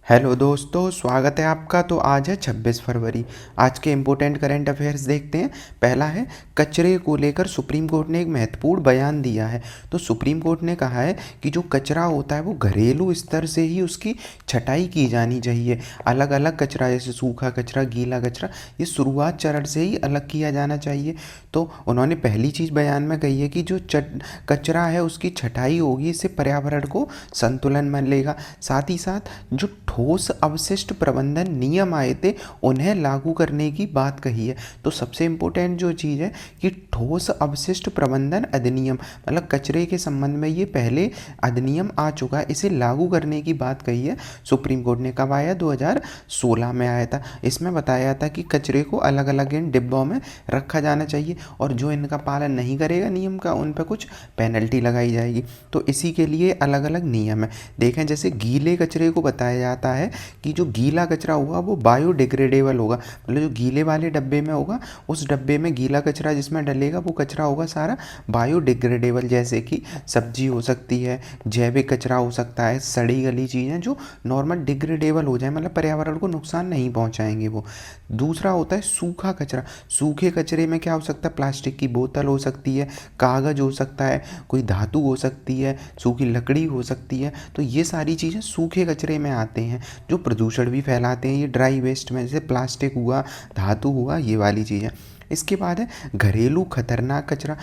Hello दोस्तों, स्वागत है आपका। तो आज है 26 फरवरी। आज के इम्पोर्टेंट करंट अफेयर्स देखते हैं। पहला है, कचरे को लेकर सुप्रीम कोर्ट ने एक महत्वपूर्ण बयान दिया है। तो सुप्रीम कोर्ट ने कहा है कि जो कचरा होता है वो घरेलू स्तर से ही उसकी छटाई की जानी चाहिए। अलग अलग कचरा, जैसे सूखा कचरा, गीला कचरा, ये शुरुआत चरण से ही अलग किया जाना चाहिए। तो उन्होंने पहली चीज़ बयान में कही है कि जो कचरा है उसकी छटाई होगी, इससे पर्यावरण को संतुलन मिलेगा। साथ ही साथ जो ठोस अवशिष्ट प्रबंधन नियम आए थे उन्हें लागू करने की बात कही है। तो सबसे इम्पोर्टेंट जो चीज़ है कि ठोस अवशिष्ट प्रबंधन अधिनियम, मतलब कचरे के संबंध में ये पहले अधिनियम आ चुका है, इसे लागू करने की बात कही है सुप्रीम कोर्ट ने। कब आया? 2016 में आया था। इसमें बताया था कि कचरे को अलग अलग इन डिब्बों में रखा जाना चाहिए और जो इनका पालन नहीं करेगा नियम का, उन पर कुछ पेनल्टी लगाई जाएगी। तो इसी के लिए अलग अलग नियम है। देखें, जैसे गीले कचरे को बताया जाता है कि जो गीला कचरा होगा वो बायोडिग्रेडेबल होगा, मतलब जो गीले वाले डब्बे में होगा, उस डब्बे में गीला कचरा जिसमें डलेगा वो कचरा होगा सारा बायोडिग्रेडेबल, जैसे कि सब्जी हो सकती है, जैविक कचरा हो सकता है, सड़ी गली चीज़ें जो नॉर्मल डिग्रेडेबल हो जाए, मतलब पर्यावरण को नुकसान नहीं पहुंचाएंगे वो। दूसरा होता है सूखा कचरा। सूखे कचरे में क्या हो सकता है? प्लास्टिक की बोतल हो सकती है, कागज़ हो सकता है, कोई धातु हो सकती है, सूखी लकड़ी हो सकती है। तो ये सारी चीज़ें सूखे कचरे में आते हैं जो प्रदूषण भी फैलाते हैं। ये ड्राई वेस्ट में जैसे प्लास्टिक हुआ, धातु हुआ, ये वाली चीज़ें। इसके बाद है घरेलू खतरनाक कचरा।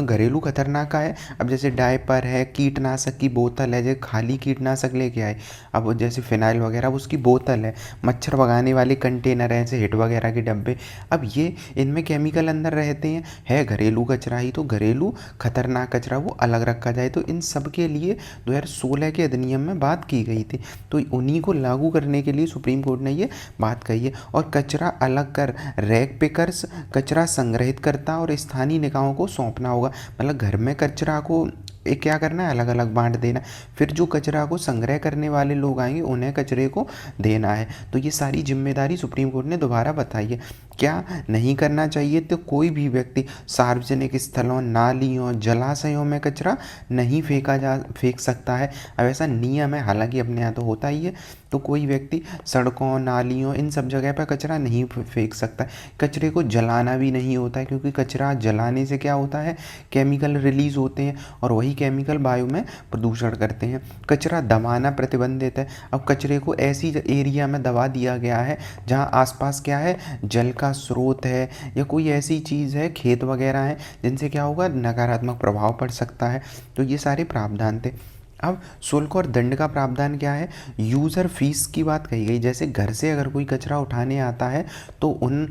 घरेलू खतरनाक का है, अब जैसे डायपर है, कीटनाशक की बोतल है, जैसे खाली कीटनाशक लेके आए, अब जैसे फिनाइल वगैरह, उसकी बोतल है, मच्छर भगाने वाले कंटेनर हैं जैसे हिट वगैरह के डब्बे, अब ये इनमें केमिकल अंदर रहते हैं, है घरेलू कचरा ही। तो घरेलू खतरनाक कचरा वो अलग रखा जाए। तो इन सब के लिए 2016 के अधिनियम में बात की गई थी। तो उन्हीं को लागू करने के लिए सुप्रीम कोर्ट ने ये बात कही है। और कचरा अलग कर रैक पिकर्स, कचरा संग्रहित करता और स्थानीय निकायों को सौंपना होगा। मतलब घर में कचरा को क्या करना है? अलग अलग बांट देना। फिर जो कचरा को संग्रह करने वाले लोग आएंगे उन्हें कचरे को देना है। तो ये सारी जिम्मेदारी सुप्रीम कोर्ट ने दोबारा बताई है। क्या नहीं करना चाहिए? तो कोई भी व्यक्ति सार्वजनिक स्थलों, नालियों, जलाशयों में कचरा नहीं फेंक सकता है। अब ऐसा नियम है, हालांकि अपने यहाँ तो होता ही है। तो कोई व्यक्ति सड़कों, नालियों, इन सब जगह पर कचरा नहीं फेंक सकता। कचरे को जलाना भी नहीं होता है, क्योंकि कचरा जलाने से क्या होता है? केमिकल रिलीज होते हैं और वही केमिकल वायु में प्रदूषण करते हैं। कचरा दबाना प्रतिबंधित है। अब कचरे को ऐसी एरिया में दबा दिया गया है जहाँ आसपास क्या है? जल का स्रोत है या कोई ऐसी चीज़ है, खेत वगैरह है, जिनसे क्या होगा? नकारात्मक प्रभाव पड़ सकता है। तो ये सारे प्रावधान थे। अब शुल्क और दंड का प्रावधान क्या है? यूज़र फीस की बात कही गई। जैसे घर से अगर कोई कचरा उठाने आता है तो उन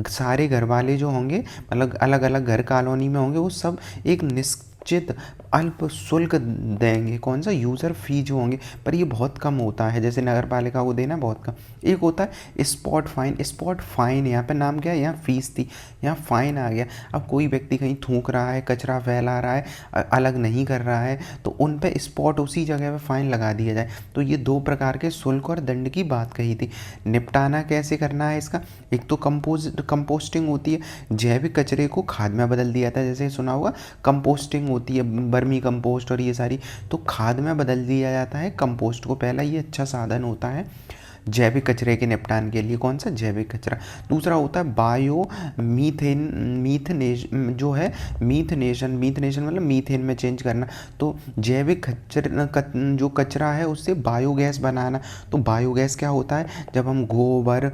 सारे घर वाले जो होंगे, मतलब अलग अलग घर कॉलोनी में होंगे, वो सब एक निश्चित अल्प शुल्क देंगे। कौन सा? यूज़र फी जो होंगे, पर ये बहुत कम होता है, जैसे नगर पालिका को देना बहुत कम। एक होता है स्पॉट फाइन। स्पॉट फाइन, यहाँ पे नाम क्या है? यहाँ फीस थी, यहाँ फाइन आ गया। अब कोई व्यक्ति कहीं थूक रहा है, कचरा फैला रहा है, अलग नहीं कर रहा है, तो उन पे स्पॉट उसी जगह पे फाइन लगा दिया जाए। तो ये दो प्रकार के शुल्क और दंड की बात कही थी। निपटाना कैसे करना है इसका? एक तो कंपोस्टिंग होती है, जैविक कचरे को खाद में बदल दिया था, जैसे सुना होगा कंपोस्टिंग होती है, वर्मी कंपोस्ट और ये सारी, तो खाद में बदल दिया जाता है कंपोस्ट को। पहला ये अच्छा साधन होता है जैविक कचरे के निपटान के लिए। कौन सा? जैविक कचरा। दूसरा होता है बायो मीथनेशन, जो है मीथनेशन मतलब मीथेन में चेंज करना। तो जैविक जो कचरा है उससे बायोगैस बनाना। तो बायोगैस क्या होता है? जब हम गोबर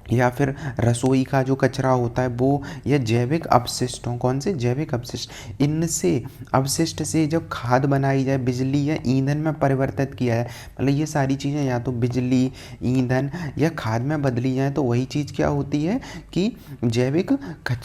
या फिर रसोई का जो कचरा होता है वो, या जैविक अपशिष्टों, कौन से? जैविक अपशिष्ट, इनसे अवशिष्ट से जब खाद बनाई जाए, बिजली या ईंधन में परिवर्तित किया जाए, मतलब ये सारी चीज़ें या तो बिजली, ईंधन या खाद में बदली जाए, तो वही चीज़ क्या होती है कि जैविक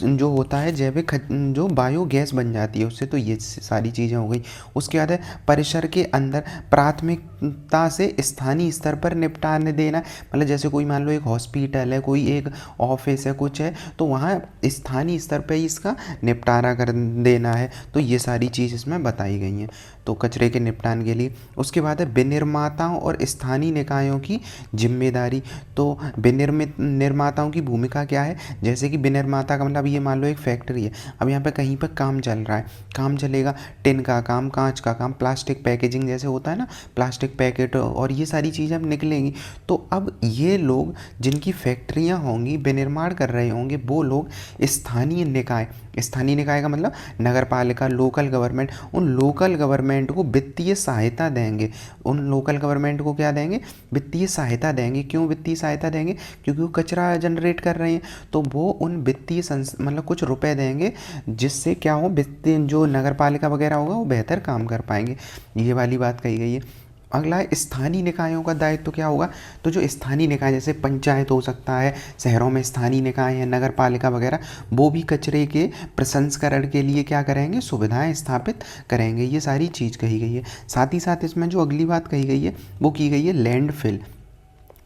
जो होता है, जो बायोगैस बन जाती है उससे। तो ये सारी चीज़ें हो गई। उसके बाद है परिसर के अंदर प्राथमिकता से स्थानीय स्तर पर निपटान देना। मतलब जैसे कोई मान लो एक हॉस्पिटल है, कोई एक ऑफिस है, कुछ है, तो वहाँ स्थानीय स्तर पे ही इसका निपटारा कर देना है। तो ये सारी चीज़ इसमें बताई गई हैं। तो कचरे के निपटान के लिए। उसके बाद है विनिर्माताओं और स्थानीय निकायों की जिम्मेदारी। तो विनिर्मित निर्माताओं की भूमिका क्या है, जैसे कि विनिर्माता का मतलब ये मान लो एक फैक्ट्री है, अब यहाँ पे कहीं पर काम चल रहा है, काम चलेगा, टिन का काम, कांच का काम, प्लास्टिक पैकेजिंग जैसे होता है ना, प्लास्टिक पैकेट और ये सारी चीज़ें अब निकलेंगी। तो अब ये लोग जिनकी फैक्ट्रियाँ होंगी, विनिर्माण कर रहे होंगे, वो लोग स्थानीय निकाय, स्थानीय निकाय का मतलब नगर पालिका, लोकल गवर्नमेंट, उन लोकल गवर्नमेंट को वित्तीय सहायता देंगे। उन लोकल गवर्नमेंट को क्या देंगे, वित्तीय सहायता देंगे। क्यों वित्तीय सहायता देंगे, क्योंकि वो कचरा जनरेट कर रहे हैं, तो वो उन वित्तीय मतलब कुछ रुपए देंगे, जिससे क्या हो, वित्तीय जो नगर पालिका वगैरह होगा वो बेहतर काम कर पाएंगे। ये वाली बात कही गई है। अगला है स्थानीय निकायों का दायित्व क्या होगा, तो जो स्थानीय निकाय जैसे पंचायत हो सकता है, शहरों में स्थानीय निकाय है, नगर पालिका वगैरह, वो भी कचरे के प्रसंस्करण के लिए क्या करेंगे, सुविधाएं स्थापित करेंगे। ये सारी चीज़ कही गई है। साथ ही साथ इसमें जो अगली बात कही गई है वो की गई है लैंडफिल।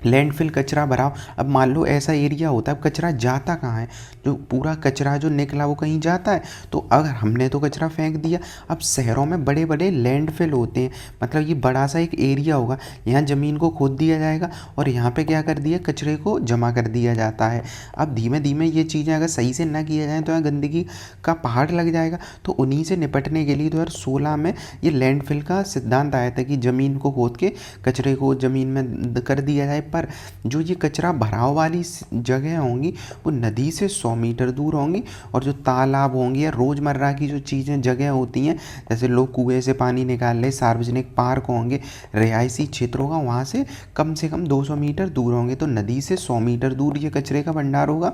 लैंडफिल कचरा भराव। अब मान लो ऐसा एरिया होता है, अब कचरा जाता कहाँ है, जो पूरा कचरा जो निकला वो कहीं जाता है, तो अगर हमने तो कचरा फेंक दिया। अब शहरों में बड़े बड़े लैंडफिल होते हैं, मतलब ये बड़ा सा एक एरिया होगा, यहाँ ज़मीन को खोद दिया जाएगा और यहाँ पे क्या कर दिया, कचरे को जमा कर दिया जाता है। अब धीमे धीमे ये चीज़ें अगर सही से ना किया जाए तो यहाँ गंदगी का पहाड़ लग जाएगा। तो उन्हीं से निपटने के लिए 2016 में ये लैंडफिल का सिद्धांत आया था कि ज़मीन को खोद के कचरे को ज़मीन में कर दिया जाए। पर जो ये कचरा भराव वाली जगह होंगी वो नदी से 100 मीटर दूर होंगी, और जो तालाब होंगे या रोज़मर्रा की जो चीज़ें जगह होती हैं, जैसे लोग कुएं से पानी निकाल रहे, सार्वजनिक पार्क होंगे, रिहायशी क्षेत्र होगा, वहाँ से कम 200 मीटर दूर होंगे। तो नदी से 100 मीटर दूर ये कचरे का भंडार होगा,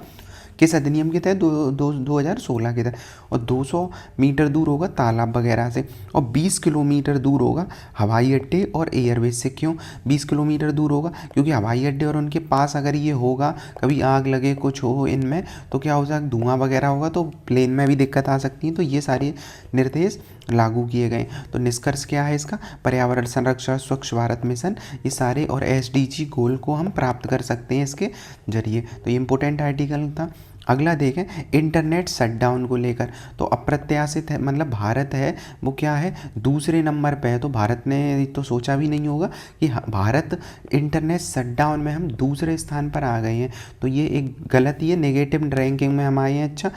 किस अधिनियम के तहत, 2016 के तहत। और 200 मीटर दूर होगा तालाब वगैरह से, और 20 किलोमीटर दूर होगा हवाई अड्डे और एयरवेज से। क्यों 20 किलोमीटर दूर होगा, क्योंकि हवाई अड्डे और उनके पास अगर ये होगा, कभी आग लगे कुछ हो इनमें, तो क्या हो सकता, धुआं वगैरह होगा, तो प्लेन में भी दिक्कत आ सकती है। तो ये सारे निर्देश लागू किए गए। तो निष्कर्ष क्या है इसका, पर्यावरण संरक्षण, स्वच्छ भारत मिशन, ये सारे और एसडीजी गोल को हम प्राप्त कर सकते हैं इसके जरिए। तो ये इंपॉर्टेंट आर्टिकल था। अगला देखें इंटरनेट शटडाउन को लेकर, तो अप्रत्याशित है, मतलब भारत है वो क्या है, दूसरे नंबर पे है। तो भारत ने तो सोचा भी नहीं होगा कि भारत इंटरनेट शटडाउन में हम दूसरे स्थान पर आ गए हैं। तो ये एक गलती है, नेगेटिव रैंकिंग में हम आए हैं। अच्छा,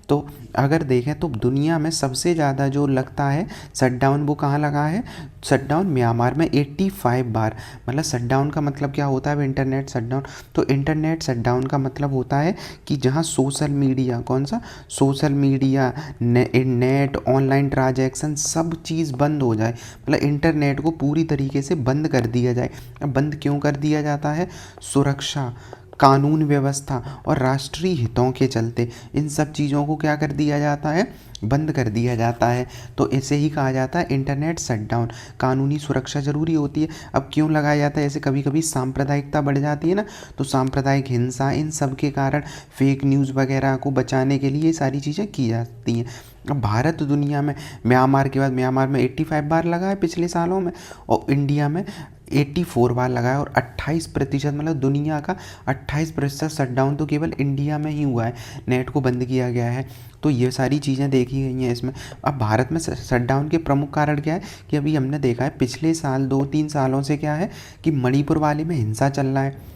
तो अगर देखें तो दुनिया में सबसे ज़्यादा जो लगता है शटडाउन, वो कहाँ लगा है, शटडाउन म्यांमार में 85 बार। मतलब शटडाउन का मतलब क्या होता है, इंटरनेट शटडाउन। तो इंटरनेट शटडाउन का मतलब होता है कि जहाँ सोशल मीडिया, कौन सा, social media, net, online transaction, सब चीज़ बंद हो जाए, मतलब इंटरनेट को पूरी तरीके से बंद कर दिया जाए। अब बंद क्यों कर दिया जाता है, सुरक्षा, कानून व्यवस्था और राष्ट्रीय हितों के चलते इन सब चीज़ों को क्या कर दिया जाता है, बंद कर दिया जाता है। तो इसे ही कहा जाता है इंटरनेट शटडाउन। कानूनी सुरक्षा ज़रूरी होती है। अब क्यों लगाया जाता है, जैसे कभी कभी सांप्रदायिकता बढ़ जाती है ना, तो सांप्रदायिक हिंसा, इन सब के कारण फेक न्यूज़ वगैरह को बचाने के लिए ये सारी चीज़ें की जाती हैं। अब भारत दुनिया में म्यांमार के बाद, म्यांमार में 85 बार लगा है पिछले सालों में, और इंडिया में 84 बार लगा है, और 28%, मतलब दुनिया का 28% शटडाउन तो केवल इंडिया में ही हुआ है, नेट को बंद किया गया है। तो ये सारी चीज़ें देखी गई हैं इसमें। अब भारत में शटडाउन के प्रमुख कारण क्या है, कि अभी हमने देखा है पिछले साल 2-3 सालों से क्या है कि मणिपुर वाले में हिंसा चल रहा है,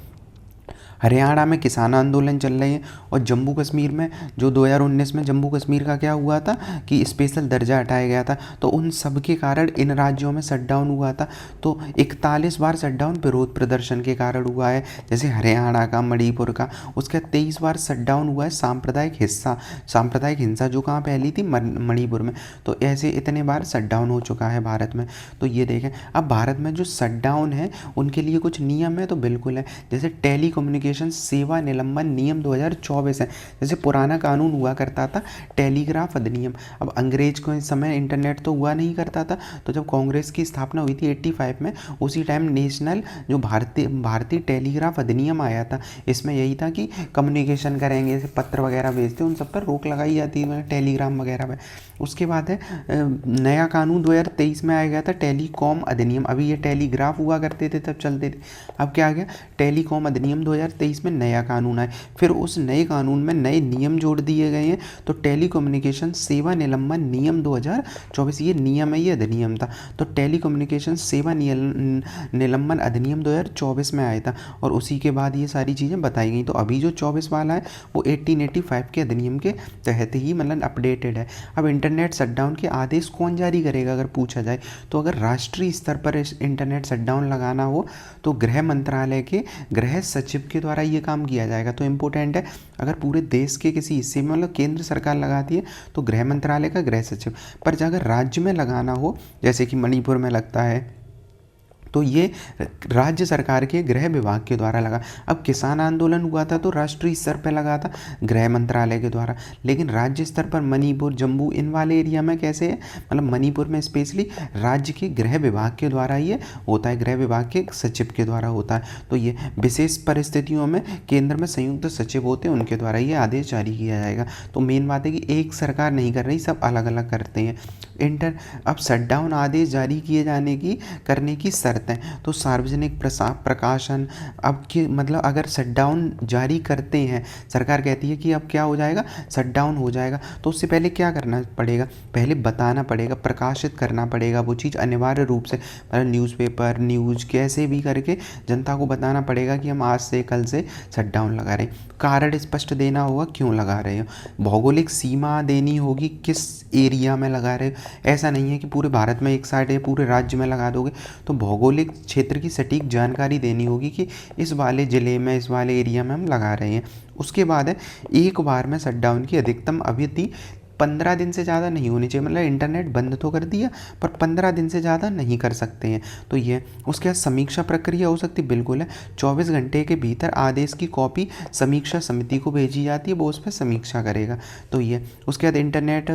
हरियाणा में किसान आंदोलन चल रहे हैं, और जम्मू कश्मीर में जो 2019 में जम्मू कश्मीर का क्या हुआ था कि स्पेशल दर्जा हटाया गया था। तो उन सब के कारण इन राज्यों में शटडाउन हुआ था। तो 41 बार शटडाउन विरोध प्रदर्शन के कारण हुआ है, जैसे हरियाणा का, मणिपुर का। उसके 23 बार शटडाउन हुआ है सांप्रदायिक हिंसा जो कहाँ फैली थी, मणिपुर में। तो ऐसे इतने बार शटडाउन हो चुका है भारत में। तो ये देखें, अब भारत में जो शटडाउन है उनके लिए कुछ नियम है, तो बिल्कुल है। जैसे टेली सेवा निलंबन नियम 2024 है। जैसे पुराना कानून हुआ करता था टेलीग्राफ अधिनियम। अब अंग्रेज को इस समय इंटरनेट तो हुआ नहीं करता था, तो जब कांग्रेस की स्थापना हुई थी 85 में, उसी टाइम नेशनल जो भारतीय टेलीग्राफ अधिनियम आया था। इसमें यही था कि कम्युनिकेशन करेंगे, जैसे पत्र वगैरह भेजते, उन सब पर रोक लगाई जाती है, टेलीग्राम वगैरह में। उसके बाद है नया कानून 2023 में आया गया था, टेलीकॉम अधिनियम। अभी ये टेलीग्राफ हुआ करते थे तब चलते थे, अब क्या आ गया, टेलीकॉम अधिनियम 2023 2023 में नया कानून आया, फिर उस नए कानून में नए नियम जोड़ दिए गए हैं। तो टेलीकम्युनिकेशन सेवा निलंबन नियम 2024, ये नियम है, ये अधिनियम था। तो टेलीकम्युनिकेशन सेवा निलंबन अधिनियम 2024 में आया था और उसी के बाद ये सारी चीज़ें बताई गई। तो अभी जो 24 वाला है वो 1885 के अधिनियम के तहत ही मतलब अपडेटेड है। अब इंटरनेट शटडाउन के आदेश कौन जारी करेगा अगर पूछा जाए, तो अगर राष्ट्रीय स्तर पर इंटरनेट शटडाउन लगाना हो तो गृह मंत्रालय के गृह सचिव के द्वारा ये काम किया जाएगा। तो इम्पोर्टेंट है, अगर पूरे देश के किसी हिस्से में मतलब केंद्र सरकार लगाती है तो गृह मंत्रालय का गृह सचिव, पर अगर राज्य में लगाना हो जैसे कि मणिपुर में लगता है तो ये राज्य सरकार के गृह विभाग के द्वारा लगा। अब किसान आंदोलन हुआ था तो राष्ट्रीय स्तर पर लगा था गृह मंत्रालय के द्वारा, लेकिन राज्य स्तर पर मणिपुर, जम्मू, इन वाले एरिया में कैसे है, मतलब मणिपुर में स्पेशली राज्य के गृह विभाग के द्वारा ये होता है, गृह विभाग के सचिव के द्वारा होता है। तो ये विशेष परिस्थितियों में केंद्र में संयुक्त सचिव होते हैं, उनके द्वारा ये आदेश जारी किया जाएगा। तो मेन बात है कि एक सरकार नहीं कर रही, सब अलग अलग करते हैं। अब शटडाउन आदेश जारी किए जाने की करने की शर्त है, तो सार्वजनिक प्रकाशन अब के मतलब अगर शटडाउन जारी करते हैं, सरकार कहती है कि अब क्या हो जाएगा, शटडाउन हो जाएगा, तो उससे पहले क्या करना पड़ेगा, पहले बताना पड़ेगा, प्रकाशित करना पड़ेगा वो चीज़ अनिवार्य रूप से, मतलब न्यूज़पेपर, न्यूज़ कैसे भी करके जनता को बताना पड़ेगा कि हम आज से कल से शटडाउन लगा रहे हैं। कारण स्पष्ट देना होगा क्यों लगा रहे हो, भौगोलिक सीमा देनी होगी किस एरिया में लगा रहे हो। ऐसा नहीं है कि पूरे भारत में एक साइड है, पूरे राज्य में लगा दोगे, तो भौगोलिक क्षेत्र की सटीक जानकारी देनी होगी कि इस वाले ज़िले में, इस वाले एरिया में हम लगा रहे हैं। उसके बाद है एक बार में शटडाउन की अधिकतम अवधि 15 दिन से ज़्यादा नहीं होनी चाहिए, मतलब इंटरनेट बंद तो कर दिया पर 15 दिन से ज़्यादा नहीं कर सकते हैं। तो ये उसके बाद समीक्षा प्रक्रिया हो सकती बिल्कुल है, 24 घंटे के भीतर आदेश की कॉपी समीक्षा समिति को भेजी जाती है, वो उस पर समीक्षा करेगा। तो ये उसके बाद इंटरनेट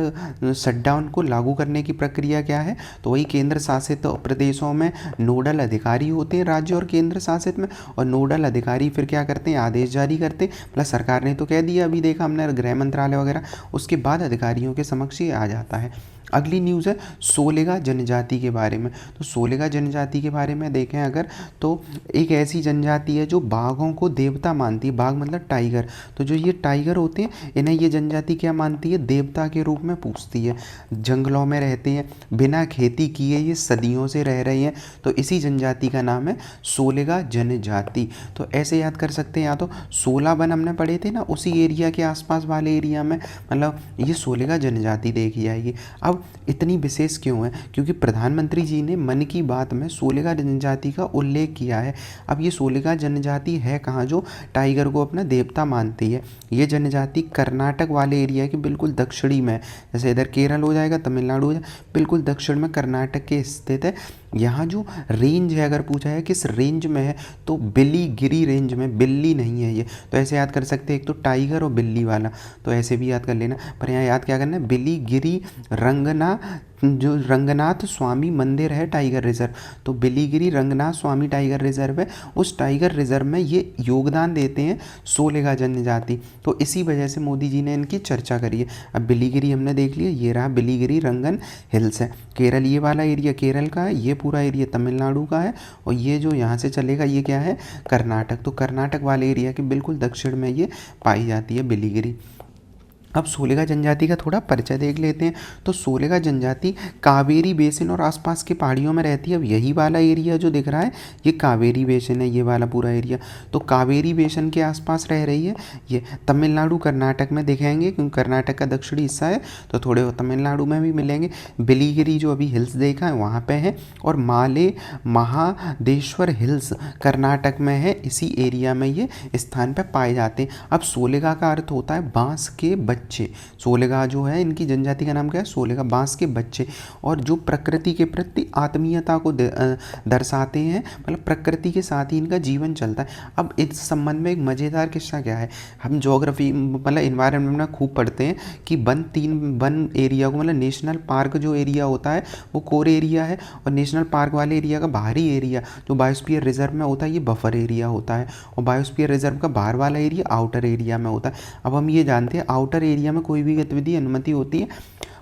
शटडाउन को लागू करने की प्रक्रिया क्या है, तो वही केंद्र शासित प्रदेशों में नोडल अधिकारी होते हैं, राज्य और केंद्र शासित में, और नोडल अधिकारी फिर क्या करते हैं, आदेश जारी करते हैं। मतलब सरकार ने तो कह दिया, अभी देखा हमने गृह मंत्रालय वगैरह, उसके बाद अधिकारी के समक्ष ये आ जाता है। अगली न्यूज़ है सोलेगा जनजाति के बारे में। तो सोलेगा जनजाति के बारे में देखें अगर, तो एक ऐसी जनजाति है जो बाघों को देवता मानती है, बाघ मतलब टाइगर। तो जो ये टाइगर होते हैं इन्हें ये जनजाति क्या मानती है, देवता के रूप में पूजती है। जंगलों में रहते हैं, बिना खेती किए ये सदियों से रह रहे हैं, तो इसी जनजाति का नाम है सोलेगा जनजाति। तो ऐसे याद कर सकते हैं, या तो 16 वन हमने पढ़े थे ना, उसी एरिया के आसपास वाले एरिया में मतलब ये सोलेगा जनजाति देखी जाएगी। अब इतनी विशेष क्यों है, क्योंकि प्रधानमंत्री जी ने मन की बात में सोलेगा जनजाति का उल्लेख किया है। अब ये सोलेगा जनजाति है कहाँ जो टाइगर को अपना देवता मानती है, ये जनजाति कर्नाटक वाले एरिया के बिल्कुल दक्षिणी में, जैसे इधर केरल हो जाएगा, तमिलनाडु हो जाएगा, बिल्कुल दक्षिण में कर्नाटक के स्थित है। यहाँ जो रेंज है, अगर पूछा है किस रेंज में है, तो बिलीगिरी रेंज में, बिल्ली नहीं है ये, तो ऐसे याद कर सकते हैं, एक तो टाइगर और बिल्ली वाला, तो ऐसे भी याद कर लेना। पर यहाँ याद क्या करना है, बिलीगिरी जो रंगनाथ स्वामी मंदिर है टाइगर रिजर्व, तो बिलीगिरी रंगनाथ स्वामी टाइगर रिजर्व है, उस टाइगर रिजर्व में ये योगदान देते हैं सोलेगा जनजाति। तो इसी वजह से मोदी जी ने इनकी चर्चा करी है। अब बिलीगिरी हमने देख लिया, ये रहा बिलीगिरी रंगन हिल्स है, केरल ये वाला एरिया केरल का है, ये पूरा एरिया तमिलनाडु का है, और ये जो यहाँ से चलेगा ये क्या है, कर्नाटक। तो कर्नाटक वाले एरिया के बिल्कुल दक्षिण में ये पाई जाती है बिलीगिरी। अब सोलेगा जनजाति का थोड़ा परिचय देख लेते हैं। तो सोलेगा जनजाति कावेरी बेसिन और आसपास के पहाड़ियों में रहती है। अब यही वाला एरिया जो दिख रहा है ये कावेरी बेसिन है, ये वाला पूरा एरिया, तो कावेरी बेसिन के आसपास रह रही है। ये तमिलनाडु कर्नाटक में दिखेंगे, क्योंकि कर्नाटक का दक्षिणी हिस्सा है, तो थोड़े तमिलनाडु में भी मिलेंगे। बिलीगिरी जो अभी हिल्स देखा है वहाँ पे है, और माले महादेश्वर हिल्स कर्नाटक में है, इसी एरिया में ये स्थान पर पाए जाते हैं। अब सोलेगा का अर्थ होता है बांस के बच्चे। सोलेगा जो है इनकी जनजाति का नाम क्या है, सोलेगा, बांस के बच्चे, और जो प्रकृति के प्रति आत्मीयता को दर्शाते हैं, मतलब प्रकृति के साथ ही इनका जीवन चलता है। अब इस संबंध में एक मज़ेदार किस्सा क्या है, हम ज्योग्राफी मतलब इन्वायरमेंट में खूब पढ़ते हैं कि वन एरिया को, मतलब नेशनल पार्क जो एरिया होता है वो कोर एरिया है, और नेशनल पार्क वाले एरिया का बाहरी एरिया जो बायोस्फीयर रिजर्व में होता है ये बफर एरिया होता है, और बायोस्फीयर रिजर्व का बाहर वाला एरिया आउटर एरिया में होता है। अब हम ये जानते हैं आउटर एरिया में कोई भी गतिविधि अनुमति होती है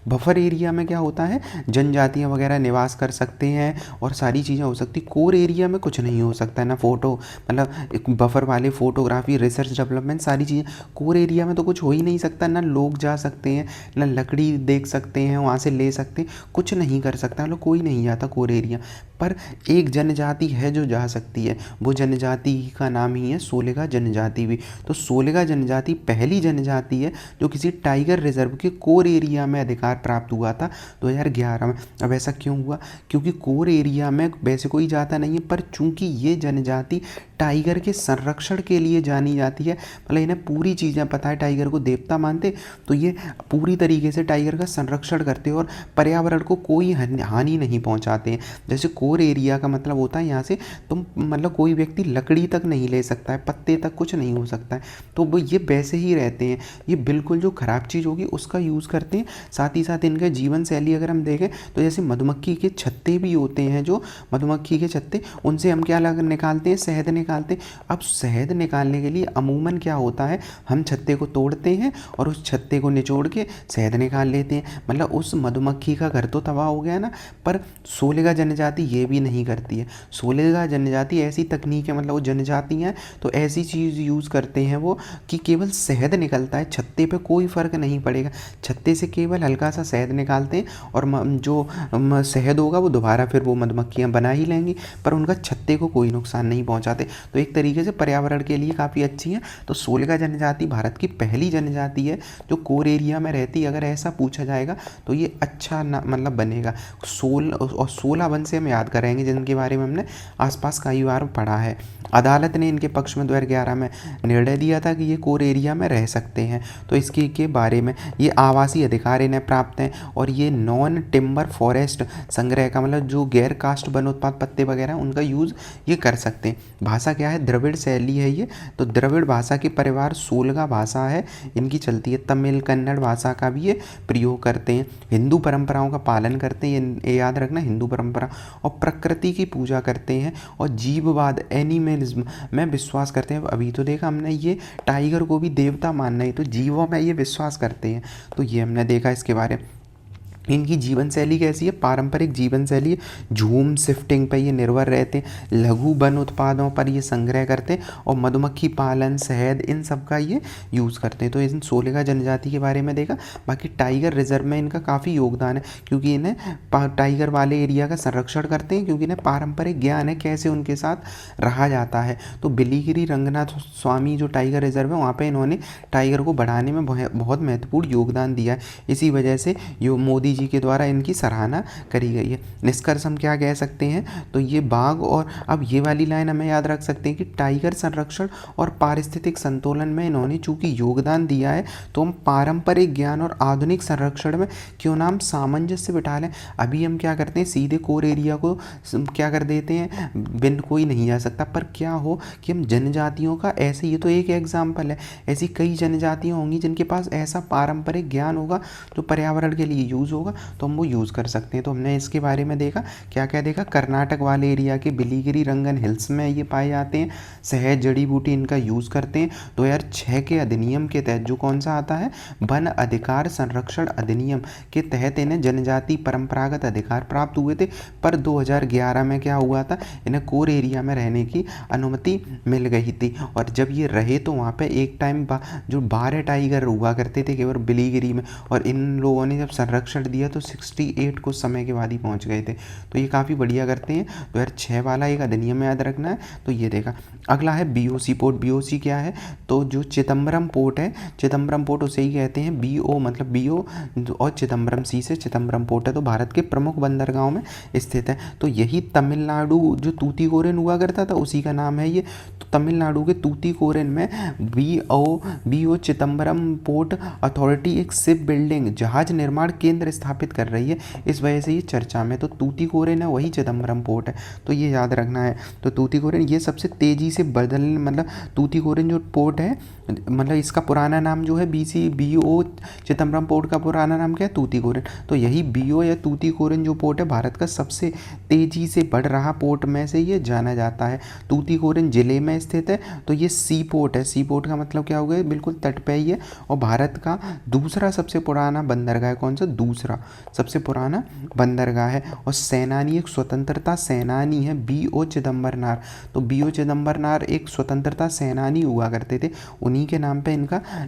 बफर एरिया में क्या होता है, जनजातियाँ वगैरह निवास कर सकते हैं और सारी चीज़ें हो सकती। कोर एरिया में कुछ नहीं हो सकता है, ना फोटो मतलब बफर वाले फोटोग्राफी, रिसर्च डेवलपमेंट, सारी चीज़ें। कोर एरिया में तो कुछ हो ही नहीं सकता, ना लोग जा सकते हैं, ना लकड़ी देख सकते हैं वहाँ से ले सकते हैं, कुछ नहीं कर सकता, मतलब कोई नहीं जाता कोर एरिया। पर एक जनजाति है जो जा सकती है, वो जनजाति का नाम ही है सोलेगा जनजाति भी। तो सोलेगा जनजाति पहली जनजाति है जो किसी टाइगर रिजर्व के कोर एरिया में अधिकार प्राप्त हुआ था 2011 में। अब ऐसा क्यों हुआ, क्योंकि कोर एरिया में वैसे कोई जाता नहीं है, पर चूंकि ये जनजाति टाइगर के संरक्षण के लिए जानी जाती है, मतलब इन्हें पूरी चीज़ें पता है, टाइगर को देवता मानते, तो ये पूरी तरीके से टाइगर का संरक्षण करते और पर्यावरण को कोई हानि नहीं पहुंचाते हैं। जैसे कोर एरिया का मतलब होता है यहाँ से तुम मतलब कोई व्यक्ति लकड़ी तक नहीं ले सकता है, पत्ते तक कुछ नहीं हो सकता है, तो वो ये वैसे ही रहते हैं। ये बिल्कुल जो खराब चीज़ होगी उसका यूज़ करते हैं। साथ ही साथ इनका जीवन शैली अगर हम देखें तो जैसे मधुमक्खी के छत्ते भी होते हैं, जो मधुमक्खी के छत्ते, उनसे हम क्या निकालते हैं, शहद निकालते हैं। अब शहद निकालने के लिए अमूमन क्या होता है, हम छत्ते को तोड़ते हैं और उस छत्ते को निचोड़ के शहद निकाल लेते हैं, मतलब उस मधुमक्खी का घर तो तबाह हो गया ना। पर सोलेगा जनजाति ये भी नहीं करती है। सोलेगा जनजाति ऐसी तकनीक है, मतलब वो जनजाति हैं तो ऐसी चीज़ यूज़ करते हैं वो कि केवल शहद निकलता है, छत्ते पे कोई फ़र्क नहीं पड़ेगा, छत्ते से केवल हल्का सा शहद निकालते हैं और जो शहद होगा वो दोबारा फिर वो मधुमक्खियाँ बना ही लेंगी, पर उनका छत्ते को कोई नुकसान नहीं पहुँचाते। तो एक तरीके से पर्यावरण के लिए काफ़ी अच्छी है। तो सोलेगा जनजाति भारत की पहली जनजाति है जो कोर एरिया में रहती है। अगर ऐसा पूछा जाएगा तो ये अच्छा ना मतलब बनेगा। 16 वन से हम याद करेंगे जिनके बारे में हमने आसपास कई बार पढ़ा है। अदालत ने इनके पक्ष में 2011 में निर्णय दिया था कि ये कोर एरिया में रह सकते हैं। तो इसके के बारे में ये आवासीय अधिकार इन्हें प्राप्त हैं और ये नॉन टिम्बर फॉरेस्ट संग्रह का मतलब जो गैर काष्ठ वनोत्पाद पत्ते वगैरह उनका यूज़ ये कर सकते हैं। भाषा क्या है, द्रविड़ शैली है ये। तो द्रविड़ भाषा के परिवार सोलगा भाषा है इनकी चलती है। तमिल कन्नड़ भाषा का भी ये प्रयोग करते हैं। हिंदू परंपराओं का पालन करते हैं, ये याद रखना, हिंदू परंपरा। और प्रकृति की पूजा करते हैं और जीववाद एनिमलिज्म में विश्वास करते हैं। अभी तो देखा हमने ये टाइगर को भी देवता मानना है, तो जीवों में ये विश्वास करते हैं। तो ये हमने देखा इसके बारे में। इनकी जीवन शैली कैसी है, पारंपरिक जीवन शैली, झूम शिफ्टिंग पर ये निर्भर रहते हैं, लघु वन उत्पादों पर ये संग्रह करते हैं और मधुमक्खी पालन, शहद, इन सब का ये यूज़ करते हैं। तो इन सोलेगा जनजाति के बारे में देखा। बाकी टाइगर रिजर्व में इनका काफ़ी योगदान है, क्योंकि इन्हें टाइगर वाले एरिया का संरक्षण करते हैं, क्योंकि इन्हें पारंपरिक ज्ञान है कैसे उनके साथ रहा जाता है। तो बिलीगिरी रंगनाथ स्वामी जो टाइगर रिजर्व है वहाँ पर इन्होंने टाइगर को बढ़ाने में बहुत महत्वपूर्ण योगदान दिया है। इसी वजह से यो मोदी जी के द्वारा इनकी सराहना करी गई है। निष्कर्ष हम क्या कह सकते हैं, तो ये बाघ, और अब ये वाली लाइन हमें याद रख सकते हैं कि टाइगर संरक्षण और पारिस्थितिक संतुलन में इन्होंने चूंकि योगदान दिया है, तो हम पारंपरिक ज्ञान और आधुनिक संरक्षण में क्यों नाम सामंजस्य बिठा लें। अभी हम क्या करते हैं, सीधे कोर एरिया को क्या कर देते हैं, बिन कोई नहीं जा सकता। पर क्या हो कि हम जनजातियों का ऐसे, ये तो एक एग्जाम्पल है, ऐसी कई जनजातियाँ होंगी जिनके पास ऐसा पारंपरिक ज्ञान होगा जो पर्यावरण के लिए यूज़ होगा, तो हम वो यूज़ कर सकते हैं। तो हमने इसके बारे में देखा, क्या क्या देखा, कर्नाटक वाले एरिया के बिलीगिरी रंगन हिल्स में ये पाए जाते हैं। शहद, जड़ी बूटी इनका यूज़ करते हैं। 2006 के अधिनियम के तहत, जो कौन सा आता है, वन अधिकार संरक्षण अधिनियम के तहत इन्हें जनजाति परंपरागत अधिकार प्राप्त हुए थे। पर 2011 में क्या हुआ था, इन्हें कोर एरिया में रहने की अनुमति मिल गई थी। और जब ये रहे तो वहाँ पे एक टाइम जो 12 टाइगर हुआ करते थे केवल बिलीगिरी में, और इन लोगों ने जब संरक्षण दिया तो 68 कुछ समय के बाद ही पहुंच गए थे। तो ये काफ़ी बढ़िया करते हैं। 2006 वाला एक अधिनियम याद रखना है। तो ये देखा। अगला है बीओसी पोर्ट। बीओसी क्या है, तो जो चिदम्बरम पोर्ट है, चिदम्बरम पोर्ट उसे ही कहते हैं। बीओ मतलब बीओ और चिदम्बरम सी से चिदम्बरम पोर्ट है, तो भारत के प्रमुख बंदरगाहों में स्थित है। तो यही तमिलनाडु जो तूतीकोरिन हुआ करता था उसी का नाम है ये। तो तमिलनाडु के तूतीकोरिन में बीओ चिदम्बरम पोर्ट अथॉरिटी एक शिप बिल्डिंग जहाज निर्माण केंद्र स्थापित कर रही है, इस वजह से ये चर्चा में। तो तूतीकोरिन है वही चिदम्बरम पोर्ट है, तो ये याद रखना है। तो तूतीकोरिन ये सबसे तेज़ी से बदलने, मतलब तूतीकोरिन जो पोर्ट है, मतलब इसका पुराना नाम जो है बीओ चिदम्बरम पोर्ट का पुराना नाम क्या है, तूतीकोरिन। तो यही बीओ या तूतीकोरिन जो पोर्ट है भारत का सबसे तेज़ी से बढ़ रहा पोर्ट में से ये जाना जाता है। तूतीकोरिन जिले में स्थित है। तो ये सी पोर्ट है। सी पोर्ट का मतलब क्या हो गया, बिल्कुल तट पे ही है। और भारत का दूसरा सबसे पुराना बंदरगाह है, कौन सा, दूसरा। दूसरा सबसे पुराना बंदरगाह है। और सेनानी, एक स्वतंत्रता सेनानी है B.O. चिदम्बरनार। तो B.O. चिदम्बरनार एक स्वतंत्रता सेनानी हुआ करते थे, उन्हीं के नाम पे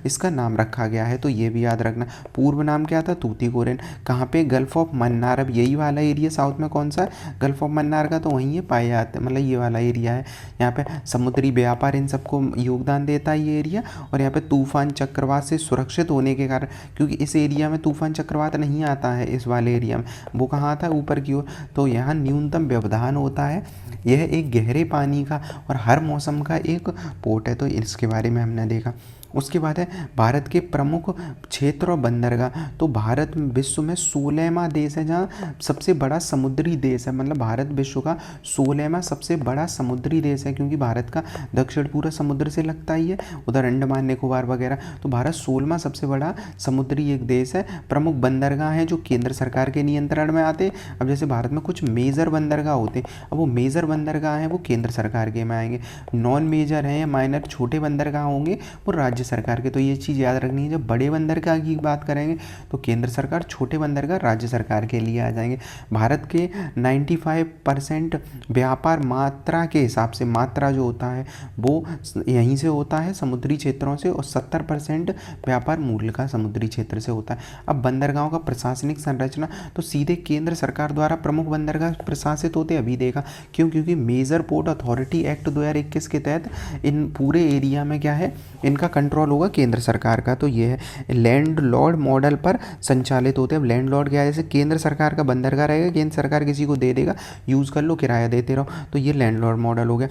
इसका नाम रखा गया है, तो ये भी याद रखना। पूर्व नाम क्या था? तूतीकोरिन। कहाँ पे? Gulf of Mannar. अब यही वाला एरिया साउथ में कौन सा है? गल्फ ऑफ मन्नार का, तो वहीं ये पाए जाते हैं, मतलब ये वाला एरिया है। यहाँ पे समुद्री व्यापार इन सबको योगदान देता है ये एरिया। और यहाँ पे तूफान चक्रवात से सुरक्षित होने के कारण, क्योंकि इस एरिया में तूफान चक्रवात नहीं आता है, इस वाले एरिया में वो कहाँ आता है? ऊपर की ओर। तो यहाँ न्यूनतम व्यवधान होता है। यह एक गहरे पानी का और हर मौसम का एक पोर्ट है, तो इसके बारे में हमने देखा। उसके बाद है भारत के प्रमुख क्षेत्र और बंदरगाह। तो भारत विश्व में 16वां देश है जहाँ सबसे बड़ा समुद्री देश है, मतलब भारत विश्व का 16वां सबसे बड़ा समुद्री देश है, क्योंकि भारत का दक्षिण पूरा समुद्र से लगता ही है, उधर अंडमान निकोबार वगैरह। तो भारत 16वां सबसे बड़ा समुद्री एक देश है। प्रमुख बंदरगाह हैं जो केंद्र सरकार के नियंत्रण में आते हैं। अब जैसे भारत में कुछ मेजर बंदरगाह होते हैं, अब वो मेजर बंदरगाह हैं वो केंद्र सरकार के में आएंगे। नॉन मेजर हैं या माइनर छोटे बंदरगाह होंगे वो राज्य सरकार के। तो ये चीज़ याद रखनी है, जब बड़े बंदरगाह की बात करेंगे तो केंद्र सरकार, छोटे बंदरगाह राज्य सरकार के लिए आ जाएंगे। भारत के 95% व्यापार मात्रा के हिसाब से, मात्रा जो होता है वो यहीं से होता है समुद्री क्षेत्रों से, और 70% व्यापार मूल्य का समुद्री क्षेत्र से होता है। अब बंदरगाहों का प्रशासनिक संरचना, तो सीधे केंद्र सरकार द्वारा प्रमुख बंदरगाह प्रशासित होते, अभी देखा क्यों? क्योंकि मेजर पोर्ट अथॉरिटी एक्ट 2021 के तहत इन पूरे एरिया में क्या है, इनका कंट्रोल होगा केंद्र सरकार का। तो ये है लैंड लॉर्ड मॉडल पर संचालित होते हैं। अब लैंड लॉर्ड क्या है? जैसे केंद्र सरकार का बंदरगाह रहेगा, केंद्र सरकार किसी को दे देगा, यूज़ कर लो, किराया देते रहो, तो ये लैंड लॉर्ड मॉडल हो गया।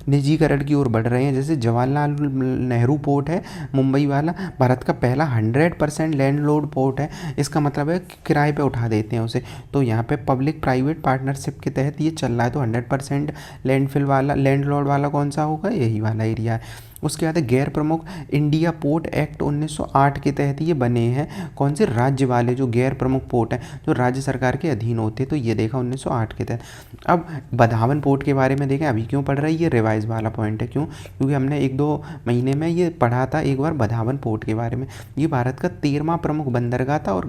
निजीकरण की ओर बढ़ रहे हैं। जैसे जवाहरलाल नेहरू पोर्ट है मुंबई वाला, भारत का पहला 100% लैंड लॉर्ड पोर्ट है। इसका मतलब है किराए पे उठा देते हैं उसे। तो यहाँ पे पब्लिक प्राइवेट पार्टनरशिप के तहत ये चल रहा है। तो 100% लैंडफिल वाला, लैंड लॉर्ड वाला कौन सा होगा? यही वाला एरिया है। उसके बाद गैर प्रमुख, इंडिया पोर्ट एक्ट 1908 के तहत ये बने हैं। कौन से? राज्य वाले जो गैर प्रमुख पोर्ट हैं जो राज्य सरकार के अधीन होते, तो ये देखा 1908 के तहत। अब बधावन पोर्ट के बारे में देखें, अभी क्यों पढ़ रहा है, ये रिवाइज वाला पॉइंट है। क्यों? क्योंकि हमने 1-2 महीने में ये पढ़ा था एक बार बधावन पोर्ट के बारे में। ये भारत का 13वां प्रमुख बंदरगाह था। और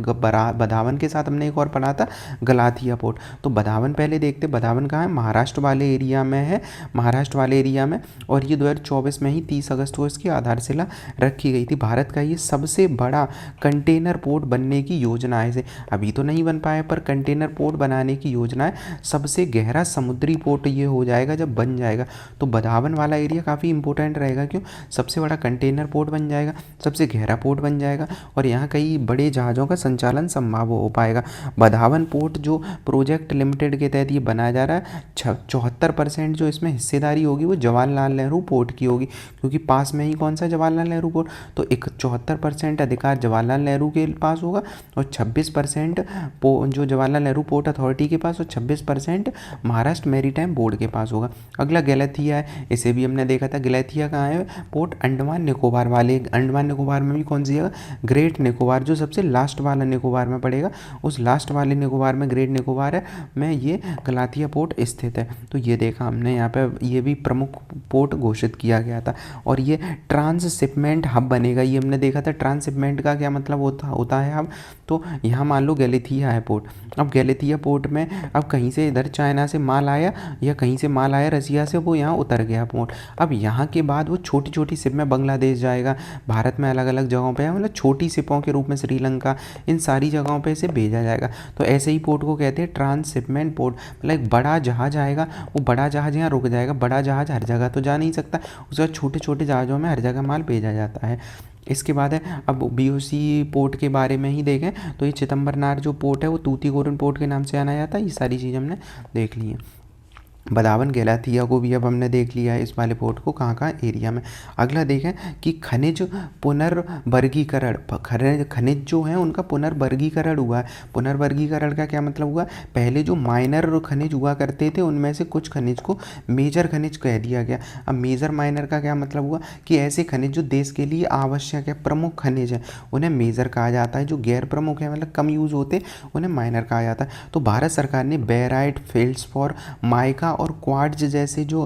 बधावन के साथ हमने एक और पढ़ा था गलाथिया पोर्ट। तो बधावन पहले देखते, बधावन कहाँ है? महाराष्ट्र वाले एरिया में है, महाराष्ट्र वाले एरिया में। और ये 2024 में ही 30 अगस्त को इसकी आधारशिला रखी गई थी। भारत का ये सबसे बड़ा कंटेनर पोर्ट बनने की योजना है। अभी तो नहीं बन पाया, पर कंटेनर पोर्ट बनाने की योजना है। सबसे गहरा समुद्री पोर्ट ये हो जाएगा जब बन जाएगा। तो बधावन वाला एरिया काफ़ी इंपॉर्टेंट रहेगा। क्यों? सबसे बड़ा कंटेनर पोर्ट बन जाएगा, सबसे गहरा पोर्ट बन जाएगा, और यहाँ कई बड़े जहाज़ों का संचालन संभव हो पाएगा। बधावन पोर्ट जो प्रोजेक्ट लिमिटेड के तहत ये बनाया जा रहा है, 74% जो इसमें हिस्सेदारी होगी वो जवाहरलाल नेहरू पोर्ट की होगी, क्योंकि पास में ही कौन सा जवाहरलाल नेहरू पोर्ट। तो 74% अधिकार जवाहरलाल नेहरू के पास होगा, और 26% जो जवाहरलाल नेहरू पोर्ट अथॉरिटी के पास, और 26% महाराष्ट्र मैरीटाइम बोर्ड के पास होगा। अगला गैलेथिया है, इसे भी हमने देखा था। गैलेथिया कहाँ है? पोर्ट अंडमान निकोबार वाले, अंडमान निकोबार में भी कौन सी जगह? ग्रेट निकोबार, जो सबसे लास्ट वाला निकोबार में पड़ेगा, उस लास्ट वाले निकोबार में ग्रेट निकोबार है में ये गलाथिया पोर्ट स्थित है। तो ये देखा हमने, यहाँ पे ये भी प्रमुख पोर्ट घोषित किया गया था। और ये ट्रांसशिपमेंट हब बनेगा, ये हमने देखा था। ट्रांसशिपमेंट का क्या मतलब होता है हब? तो यहाँ मान लो गैलेथिया है पोर्ट। अब गैलेथिया पोर्ट में अब कहीं से इधर चाइना से माल आया, या कहीं से माल आया रसिया से, वो यहाँ उतर गया पोर्ट। अब यहाँ के बाद वो छोटी छोटी शिप में बांग्लादेश जाएगा, भारत में अलग अलग जगहों पे, मतलब छोटी शिपों के रूप में श्रीलंका, इन सारी जगहों पे इसे भेजा जाएगा। तो ऐसे ही पोर्ट को कहते हैं ट्रांसशिपमेंट पोर्ट। मतलब एक बड़ा जहाज आएगा, वो बड़ा जहाज यहाँ रुक जाएगा। बड़ा जहाज हर जगह तो जा नहीं सकता, उसके बाद छोटे छोटे जहाज़ों में हर जगह माल भेजा जाता है। इसके बाद है, अब BOC पोर्ट के बारे में ही देखें तो ये चिदम्बरनार जो पोर्ट है वो तूतीकोरिन पोर्ट के नाम से जाना जाता है। ये सारी चीज़ हमने देख ली है। बदावन गैलाथिया को भी अब हमने देख लिया है, इस वाले पोर्ट को कहाँ कहाँ एरिया में। अगला देखें कि खनिज पुनर्वर्गीकरण, खनिज जो हैं उनका पुनर्वर्गीकरण हुआ है। पुनर्वर्गीकरण का क्या मतलब हुआ? पहले जो माइनर खनिज हुआ करते थे उनमें से कुछ खनिज को मेजर खनिज कह दिया गया। अब मेजर माइनर का क्या मतलब हुआ कि ऐसे खनिज जो देश के लिए आवश्यक है, प्रमुख खनिज है, उन्हें मेजर कहा जाता है। जो गैर प्रमुख है, मतलब कम यूज़ होते, उन्हें माइनर कहा जाता है। तो भारत सरकार ने बेराइट, फेल्ड्सफोर, माइका और क्वार्ट्ज जैसे जो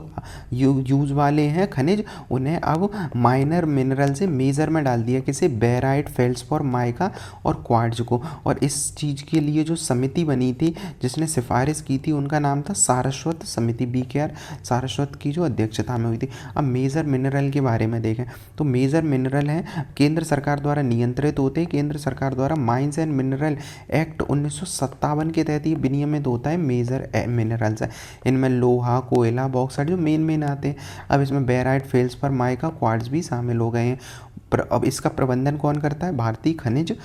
यूज वाले हैं खनिज, उन्हें अब माइनर मिनरल से मेजर में डाल दिया, किसे, बेराइट, फेल्सफोर, माइका और क्वार्ट्ज को। और इस चीज़ के लिए जो समिति बनी थी जिसने सिफारिश की थी, उनका नाम था सारस्वत समिति, BKR सारस्वत की जो अध्यक्षता में हुई थी। अब मेजर मिनरल के बारे में देखें तो मेजर मिनरल हैं केंद्र सरकार द्वारा नियंत्रित होते हैं। केंद्र सरकार द्वारा माइंस एंड मिनरल एक्ट 1957 के तहत ये विनियमित होता है। मेजर मिनरल्स है, इनमें लोहा, कोयला, बॉक्साइट जो मेन आते हैं। अब इसमें बेराइट, फेल्सफर, माइका, क्वार्ट्ज भी शामिल हो गए हैं। अब इसका प्रबंधन कौन करता है? भारतीय खनिज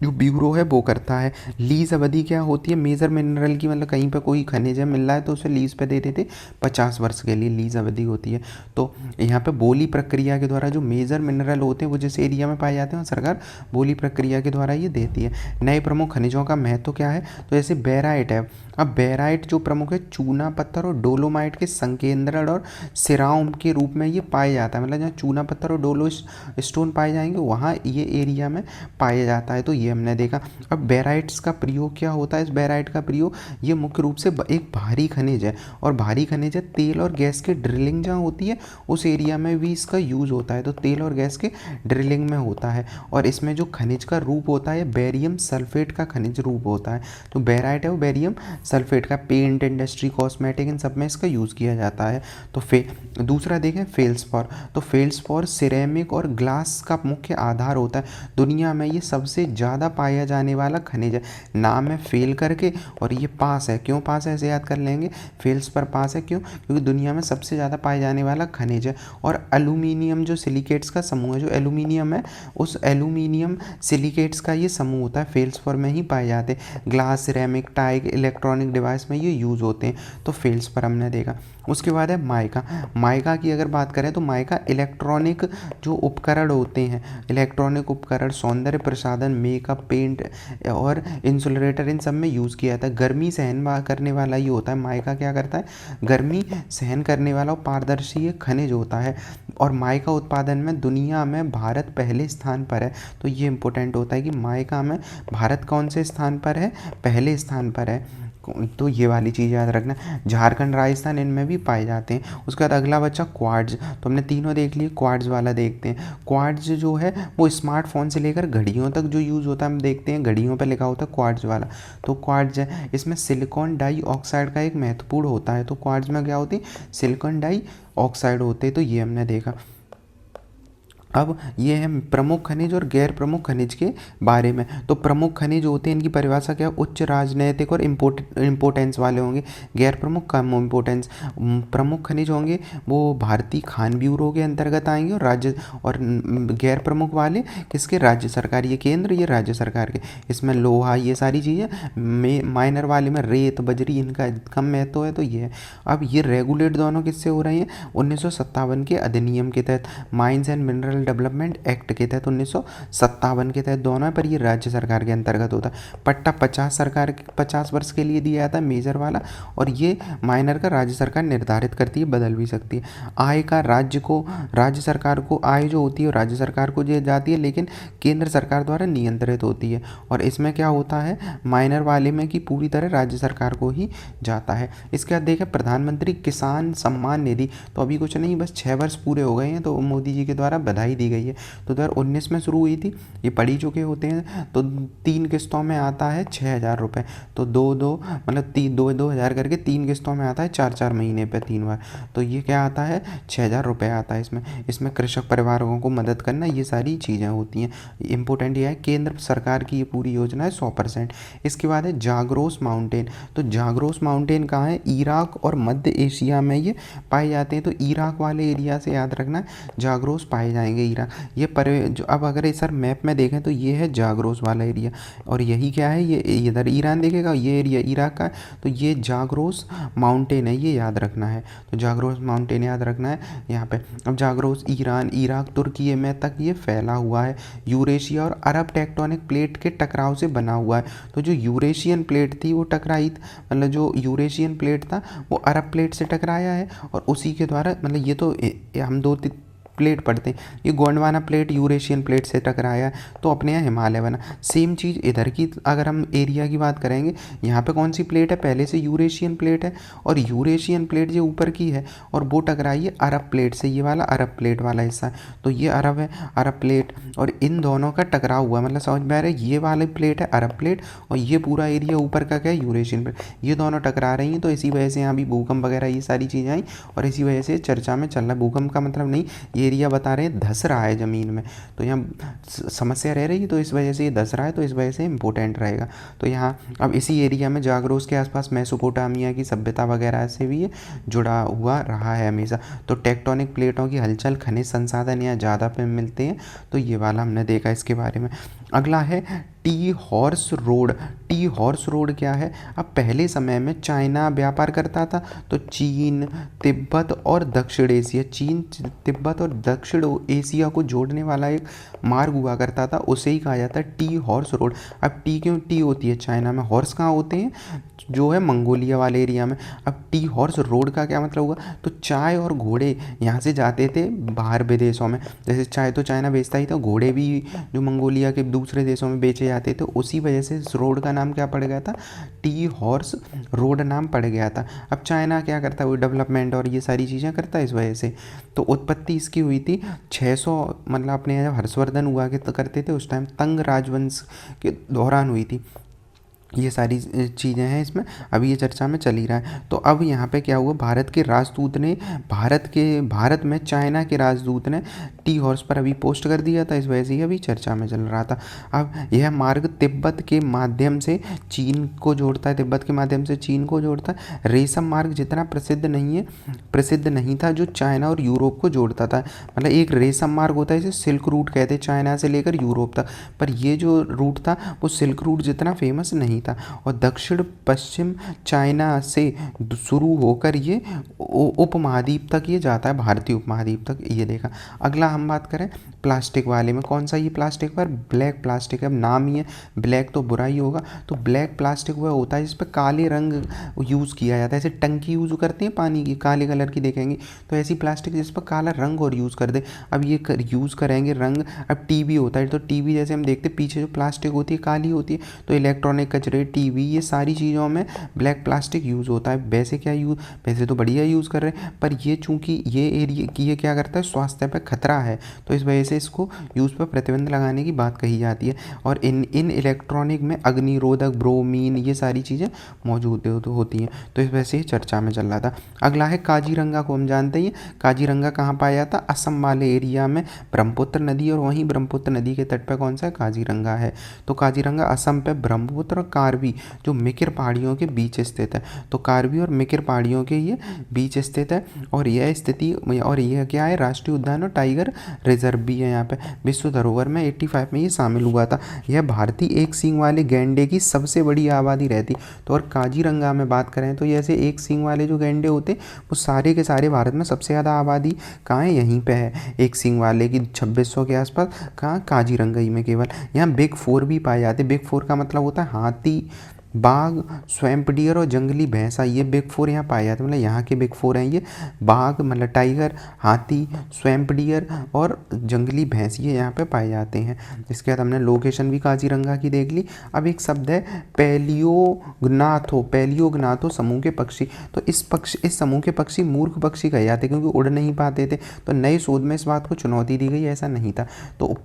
जो ब्यूरो है वो करता है। लीज अवधि क्या होती है मेजर मिनरल की? मतलब कहीं पे कोई खनिज है मिल रहा है तो उसे लीज पे दे देते, 50 वर्ष के लिए लीज अवधि होती है। तो यहाँ पे बोली प्रक्रिया के द्वारा जो मेजर मिनरल होते हैं वो जिस एरिया में पाए जाते हैं सरकार बोली प्रक्रिया के द्वारा ये देती है। नए प्रमुख खनिजों का महत्व क्या है? तो जैसे बेराइट है। अब बेराइट जो प्रमुख है, चूना पत्थर और डोलोमाइट के संकेंद्रण और सिराओं के रूप में ये पाया जाता है। मतलब जहाँ चूना पत्थर और डोलो स्टोन पाए जाएंगे वहाँ ये एरिया में पाया जाता है। तो ये हमने देखा। अब बेराइट्स का प्रयोग क्या होता है? इस बेराइट का प्रयोग ये मुख्य रूप से एक भारी खनिज है, और भारी खनिज है तेल और गैस की ड्रिलिंग जहाँ होती है उस एरिया में भी इसका यूज़ होता है। तो तेल और गैस के ड्रिलिंग में होता है। और इसमें जो खनिज का रूप होता है बेरियम सल्फेट का खनिज रूप होता है। तो बेराइट है वो बेरियम सल्फेट का, पेंट इंडस्ट्री, कॉस्मेटिक, इन सब में इसका यूज़ किया जाता है। तो दूसरा देखें फेल्सफॉर। तो फेल्सफॉर सिरेमिक और ग्लास का मुख्य आधार होता है। दुनिया में ये सबसे ज़्यादा पाया जाने वाला खनिज है। नाम है फेल करके और ये पास है। क्यों पास है? ऐसे याद कर लेंगे। फेल्स पर पास है क्यों? क्योंकि दुनिया में सबसे ज़्यादा पाए जाने वाला खनिज है। और एल्यूमिनियम जो सिलिकेट्स का समूह है, जो एल्यूमिनियम है उस एल्यूमिनियम सिलिकेट्स का ये समूह होता है, फेल्सफॉर में ही पाए जाते हैं। ग्लास, सिरेमिक, टाइग, इलेक्ट्रॉनिक डिवाइस में ये यूज़ होते हैं। तो फेल्स पर हमने देखा। उसके बाद है माइका। माइका की अगर बात करें तो माइका इलेक्ट्रॉनिक जो उपकरण होते हैं, इलेक्ट्रॉनिक उपकरण, सौंदर्य प्रसाधन, मेकअप, पेंट और इंसुलेटर, इन सब में यूज़ किया जाता है। गर्मी सहन करने वाला ये होता है। माइका क्या करता है? गर्मी सहन करने वाला और पारदर्शी ये खनिज होता है। और माइका उत्पादन में दुनिया में भारत पहले स्थान पर है। तो ये इंपॉर्टेंट होता है कि माइका में भारत कौन से स्थान पर है? पहले स्थान पर है। तो ये वाली चीज़ याद रखना। झारखंड, राजस्थान, इनमें भी पाए जाते हैं। उसके बाद अगला बच्चा क्वार्ट्ज। तो हमने तीनों देख लिए, क्वार्ट्ज वाला देखते हैं। क्वार्ट्ज जो है वो स्मार्टफोन से लेकर घड़ियों तक जो यूज़ होता है, हम देखते हैं घड़ियों पे लिखा होता है क्वार्ट्ज वाला। तो क्वार्ट्ज है, इसमें सिलिकॉन डाइऑक्साइड का एक महत्वपूर्ण होता है। तो क्वार्ट्ज में क्या होती है? सिलिकॉन डाइऑक्साइड होते हैं। तो ये हमने देखा। अब ये है प्रमुख खनिज और गैर प्रमुख खनिज के बारे में। तो प्रमुख खनिज होते हैं, इनकी परिभाषा क्या है? उच्च राजनैतिक और इम्पोर्टेंस वाले होंगे। गैर प्रमुख कम इम्पोर्टेंस। प्रमुख खनिज होंगे वो भारतीय खान ब्यूरो के अंतर्गत आएंगे, और गैर प्रमुख वाले किसके? राज्य सरकार। ये केंद्र, ये राज्य सरकार के। इसमें लोहा, ये सारी चीज़ें। माइनर वाले में रेत, बजरी, इनका कम महत्व है। तो ये है। अब ये रेगुलेट दोनों किससे हो रही हैं? 1957 के अधिनियम के तहत, mines and mineral development act के तहत 1957 के तहत दोनों है, पर ये राज्य सरकार के अंतर्गत होता है। पट्टा 50 वर्ष के लिए दिया जाता है मेजर वाला, और ये माइनर का राज्य सरकार निर्धारित करती है, बदल भी सकती है। आय का राज्य सरकार को आय जो होती है राज्य सरकार को दी जाती है, लेकिन केंद्र सरकार द्वारा नियंत्रित होती है। और इसमें क्या होता है माइनर वाले में कि पूरी तरह राज्य सरकार को ही जाता है। इसके बाद देखें प्रधानमंत्री किसान सम्मान निधि। तो अभी कुछ नहीं, बस 6 वर्ष पूरे हो गए हैं तो मोदी जी के द्वारा बधाई दी गई है। तो 2019 में शुरू हुई थी, ये पढ़ ही चुके होते हैं। तो 3 किस्तों में आता है 6,000 रुपये। तो मतलब 2,000 करके 3 किस्तों में आता है, 4 महीने पे 3 बार। तो ये क्या आता है? 6,000 रुपये आता है इसमें कृषक परिवारों को मदद करना, ये सारी चीज़ें होती हैं। इंपॉर्टेंट ये है केंद्र सरकार की ये पूरी योजना है 100%। इसके बाद है जाग्रोस माउंटेन। तो जाग्रोस माउंटेन कहाँ है? इराक और मध्य एशिया में ये पाए जाते हैं। तो इराक वाले एरिया से याद रखना जाग्रोस पाए जाएंगे। ईरान ये जो अब अगर इस सर मैप में देखें तो ये है जाग्रोस वाला एरिया, और यही क्या है? ये इधर ईरान देखेगा, ये एरिया इराक का है। तो ये जाग्रोस माउंटेन है, ये याद रखना है। तो जाग्रोस माउंटेन याद रखना है यहाँ पे। अब जाग्रोस ईरान, इराक, तुर्की में तक ये फैला हुआ है। यूरेशिया और अरब टेक्टोनिक प्लेट के टकराव से बना हुआ है। तो जो यूरेशियन प्लेट थी वो टकराई, मतलब जो यूरेशियन प्लेट था वो अरब प्लेट से टकराया है, और उसी के द्वारा मतलब ये तो हम प्लेट पड़ते हैं। ये गोंडवाना प्लेट यूरेशियन प्लेट से टकराया तो अपने यहाँ हिमालय बना। सेम चीज़ इधर की अगर हम एरिया की बात करेंगे, यहाँ पे कौन सी प्लेट है, पहले से यूरेशियन प्लेट है और यूरेशियन प्लेट जो ऊपर की है और वो टकराई है अरब प्लेट से, ये वाला अरब प्लेट वाला हिस्सा है। तो ये अरब है, अरब प्लेट और इन दोनों का टकराव हुआ, मतलब समझ में आ रहा है। ये वाली प्लेट है अरब प्लेट और ये पूरा एरिया ऊपर का क्या है, यूरेशियन प्लेट। ये दोनों टकरा रही हैं तो इसी वजह से यहाँ भी भूकंप वगैरह ये सारी चीज़ें आई और इसी वजह से चर्चा में चल रहा है। भूकंप का मतलब नहीं, ये एरिया बता रहे हैं धस रहा है ज़मीन में, तो यहाँ समस्या रह रही है, तो इस वजह से ये धस रहा है, तो इस वजह से इम्पोर्टेंट रहेगा। तो यहाँ अब इसी एरिया में जागरोस के आसपास मेसोपोटामिया की सभ्यता वगैरह से भी ये जुड़ा हुआ रहा है हमेशा। तो टेक्टोनिक प्लेटों की हलचल, खनिज संसाधन यहाँ ज़्यादा पे मिलते हैं, तो ये वाला हमने देखा इसके बारे में। अगला है T horse road. T horse road क्या है, अब पहले समय में चाइना व्यापार करता था तो चीन, तिब्बत और दक्षिण एशिया, चीन, तिब्बत और दक्षिण एशिया को जोड़ने वाला एक मार्ग हुआ करता था, उसे ही कहा जाता है टी हॉर्स रोड। अब टी क्यों टी होती है चाइना में, हॉर्स कहाँ होते हैं, जो है मंगोलिया वाले एरिया में। अब टी हॉर्स रोड का क्या मतलब हुआ, तो चाय और घोड़े यहाँ से जाते थे बाहर विदेशों में, जैसे चाय तो चाइना बेचता ही था, घोड़े भी जो मंगोलिया के दूसरे देशों में बेचे जाते थे, उसी वजह से इस रोड का नाम क्या पड़ गया था, टी हॉर्स रोड नाम पड़ गया था। अब चाइना क्या करता है, वो डेवलपमेंट और ये सारी चीज़ें करता है इस वजह से। तो उत्पत्ति इसकी हुई थी 600, मतलब अपने यहाँ जब हर्षवर्धन हुआ करते थे उस टाइम तंग राजवंश के दौरान हुई थी। ये सारी चीज़ें हैं इसमें, अभी ये चर्चा में चल ही रहा है। तो अब यहाँ पे क्या हुआ, भारत के राजदूत ने भारत में चाइना के राजदूत ने टी हॉर्स पर अभी पोस्ट कर दिया था, इस वजह से ये अभी चर्चा में चल रहा था। अब यह मार्ग तिब्बत के माध्यम से चीन को जोड़ता है, तिब्बत के माध्यम से चीन को जोड़ता है। रेशम मार्ग जितना प्रसिद्ध नहीं था जो चाइना और यूरोप को जोड़ता था, मतलब एक रेशम मार्ग होता है, इसे सिल्क रूट कहते हैं, चाइना से लेकर यूरोप तक, पर ये जो रूट था वो सिल्क रूट जितना फेमस नहीं था। और दक्षिण पश्चिम चाइना से शुरू होकर ये उपमहाद्वीप तक ये जाता है, भारतीय उपमहाद्वीप तक, ये देखा। अगला हम बात करें प्लास्टिक वाले में, कौन सा ये प्लास्टिक पर, ब्लैक प्लास्टिक है। अब नाम ही है ब्लैक तो बुरा ही होगा, तो ब्लैक प्लास्टिक वह होता है जिस पर काले रंग यूज़ किया जाता है, ऐसे टंकी यूज़ करते हैं पानी की, काले कलर की देखेंगे, तो ऐसी प्लास्टिक जिस पर काला रंग और यूज़ कर दे। अब ये यूज़ करेंगे रंग। अब टीवी होता है, तो टीवी जैसे हम देखते हैं पीछे जो प्लास्टिक होती है काली होती है, तो इलेक्ट्रॉनिक कचरे, टीवी, ये सारी चीज़ों में ब्लैक प्लास्टिक यूज़ होता है। वैसे क्या यूज़, वैसे तो बढ़िया यूज़ कर रहे हैं, पर ये चूँकि ये एरिया की ये क्या करता है, स्वास्थ्य पर खतरा है, तो इस वजह से इसको यूज़ पर प्रतिबंध लगाने की बात कही जाती है। और इन इलेक्ट्रॉनिक में अग्निरोधक, ब्रोमीन, ये सारी चीज़ें मौजूद होती हैं, तो इस वजह से चर्चा में चल रहा था। अगला है काजीरंगा को हम जानते हैं, काजीरंगा कहाँ पाया जाता, असम वाले एरिया में, ब्रह्मपुत्र नदी और वहीं ब्रह्मपुत्र नदी के तट पर कौन सा है, काजीरंगा है। तो काजीरंगा असम पे ब्रह्मपुत्र और कार्बी जो मिकिर पहाड़ियों के बीच स्थित है, तो कार्बी और मिकिर पहाड़ियों के ये बीच स्थित है। और यह स्थिति, और यह क्या है, राष्ट्रीय उद्यान और टाइगर रिजर्व भी है यहाँ पे। विश्व धरोहर में 85 में ये शामिल हुआ था। यह भारतीय एक सींग वाले गैंडे की सबसे बड़ी आबादी रहती। तो और काजीरंगा में बात करें तो जैसे एक सींग वाले जो गैंडे होते वो सारे के सारे भारत में सबसे ज़्यादा आबादी कहाँ है, यहीं पे है, एक सींग वाले की 2600 के आसपास, कहाँ, काजीरंगा ही में केवल। यहाँ बिग फोर भी पाए जाते। बिग फोर का मतलब होता है हाथी, बाघ, स्वैम्प डियर और जंगली भैंसा, ये बिग फोर यहाँ पाए जाते हैं। मतलब यहाँ के बिग फोर हैं ये, बाघ मतलब टाइगर, हाथी, स्वैम्प डियर और जंगली भैंस, ये यहाँ पे पाए जाते हैं। इसके बाद हमने लोकेशन भी काजीरंगा की देख ली। अब एक शब्द है पैलियोग्नाथो, पैलियोग्नाथो समूह के पक्षी। तो इस समूह के पक्षी मूर्ख पक्षी कहे जाते क्योंकि उड़ नहीं पाते थे, तो नए शोध में इस बात को चुनौती दी गई, ऐसा नहीं था। तो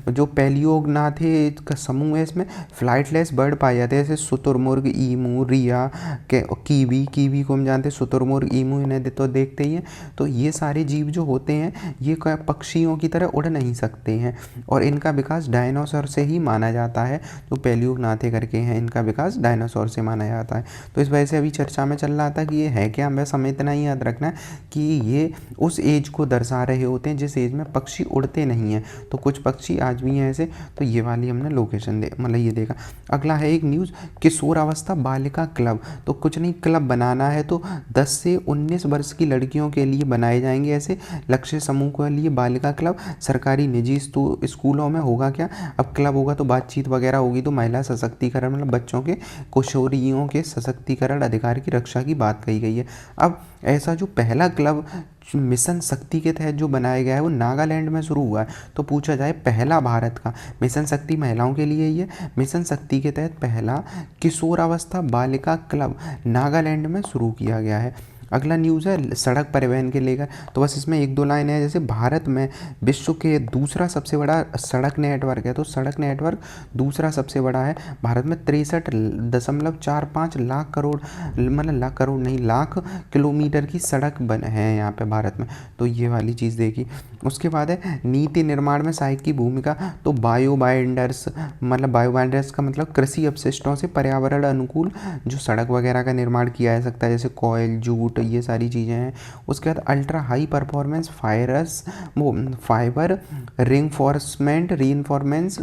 जो पैलियोग्नाथे का समूह है इसमें फ्लाइटलेस बर्ड पाए जाते हैं, जैसे शुतुरमुर्ग, ईमू, रिया, कीवी को हम जानते हैं, शुतुरमुर्ग, ईमू, इन्हें तो देखते ही हैं। तो ये सारे जीव जो होते हैं ये पक्षियों की तरह उड़ नहीं सकते हैं, और इनका विकास डायनासोर से ही माना जाता है। जो पैलियोग्नाथे करके हैं इनका विकास डायनासोर से माना जाता है। तो इस वजह से अभी चर्चा में चल रहा था कि ये है क्या, बस हमें इतना ही याद रखना है कि ये उस एज को दर्शा रहे होते हैं जिस एज में पक्षी उड़ते नहीं हैं। तो कुछ पक्षी आज भी हैं ऐसे, तो ये वाली हमने लोकेशन मतलब ये देखा। अगला है एक न्यूज़, किशोर अवस्था बालिका क्लब। तो कुछ नहीं, क्लब बनाना है तो 10 से 19 वर्ष की लड़कियों के लिए बनाए जाएंगे ऐसे लक्ष्य समूह के लिए बालिका क्लब। सरकारी निजी स्कूलों में होगा क्या, अब क्लब होगा तो बातचीत वगैरह होगी, तो महिला सशक्तिकरण मतलब बच्चों के, किशोरियों के सशक्तिकरण, अधिकार की रक्षा की बात कही गई है। अब ऐसा जो पहला क्लब मिशन शक्ति के तहत जो बनाया गया है वो नागालैंड में शुरू हुआ है। तो पूछा जाए पहला भारत का मिशन शक्ति महिलाओं के लिए ही है। मिशन शक्ति के तहत पहला किशोरावस्था बालिका क्लब नागालैंड में शुरू किया गया है। अगला न्यूज़ है सड़क परिवहन के लेकर। तो बस इसमें एक दो लाइन है, जैसे भारत में विश्व के दूसरा सबसे बड़ा सड़क नेटवर्क है। तो सड़क नेटवर्क दूसरा सबसे बड़ा है। भारत में 63.45 लाख करोड़, मतलब लाख करोड़ नहीं, लाख किलोमीटर की सड़क बन है यहाँ पे भारत में। तो ये वाली चीज़ देखी। उसके बाद है नीति निर्माण में सहायक की भूमिका। तो बायोबाइंडर्स, मतलब बायोबाइंडर्स का मतलब कृषि अपशिष्टों से पर्यावरण अनुकूल जो सड़क वगैरह का निर्माण किया जा सकता है, जैसे कॉयल, जूट, ये सारी चीज़ें हैं। उसके बाद ultra high performance fibre reinforcement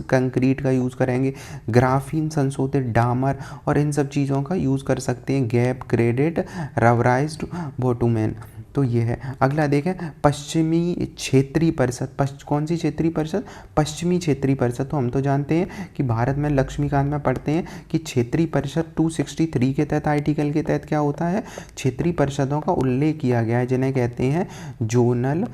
concrete का यूज़ करेंगे। ग्राफीन संशोधित डामर और इन सब चीज़ों का यूज़ कर सकते हैं। Gap graded rubberised bitumen. तो ये है। अगला देखें पश्चिमी क्षेत्रीय परिषद। कौन सी क्षेत्रीय परिषद? पश्चिमी क्षेत्रीय परिषद। तो हम तो जानते हैं कि भारत में लक्ष्मीकांत में पढ़ते हैं कि क्षेत्रीय परिषद 263 के तहत आर्टिकल के तहत क्या होता है, क्षेत्रीय परिषदों का उल्लेख किया गया है, जिन्हें कहते हैं जोनल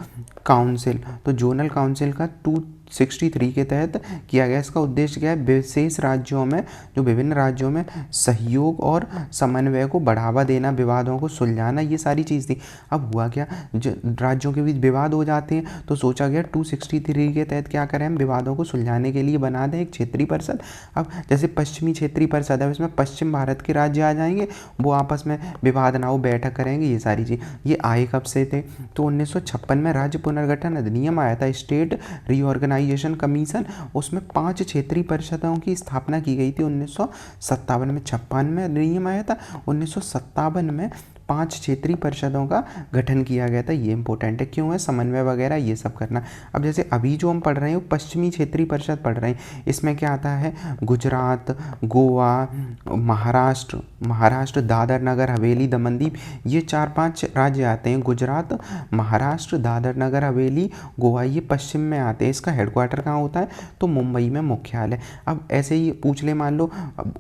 काउंसिल। तो जोनल काउंसिल का 263 के तहत किया गया। इसका उद्देश्य क्या है, विशेष राज्यों में, जो विभिन्न राज्यों में सहयोग और समन्वय को बढ़ावा देना, विवादों को सुलझाना, ये सारी चीज़ थी। अब हुआ क्या, राज्यों के बीच विवाद हो जाते हैं, तो सोचा गया 263 के तहत क्या करें, हम विवादों को सुलझाने के लिए बना दें एक क्षेत्रीय परिषद। अब जैसे पश्चिमी क्षेत्रीय परिषद है, इसमें पश्चिम भारत के राज्य आ जाएंगे, वो आपस में विवाद ना हो, बैठक करेंगे, ये सारी चीज़। ये आए कब से थे, तो 1956 में राज्य पुनर्गठन अधिनियम आया था, स्टेट रीऑर्गेनाइजेशन कमीशन। उसमें 5 क्षेत्रीय परिषदों की स्थापना की गई थी 1957 में। 56 में अधिनियम आया था, 1957 में 5 क्षेत्रीय परिषदों का गठन किया गया था। ये इंपॉर्टेंट है, क्यों है, समन्वय वगैरह ये सब करना। अब जैसे अभी जो हम पढ़ रहे हैं वो पश्चिमी क्षेत्रीय परिषद पढ़ रहे हैं। इसमें क्या आता है, गुजरात, गोवा, महाराष्ट्र, दादर नगर हवेली, दमन दीव, ये 4-5 राज्य आते हैं। गुजरात, महाराष्ट्र, दादर नगर हवेली, गोवा, ये पश्चिम में आते हैं। इसका हेडक्वार्टर कहाँ होता है, तो मुंबई में मुख्यालय। अब ऐसे ही पूछ ले, मान लो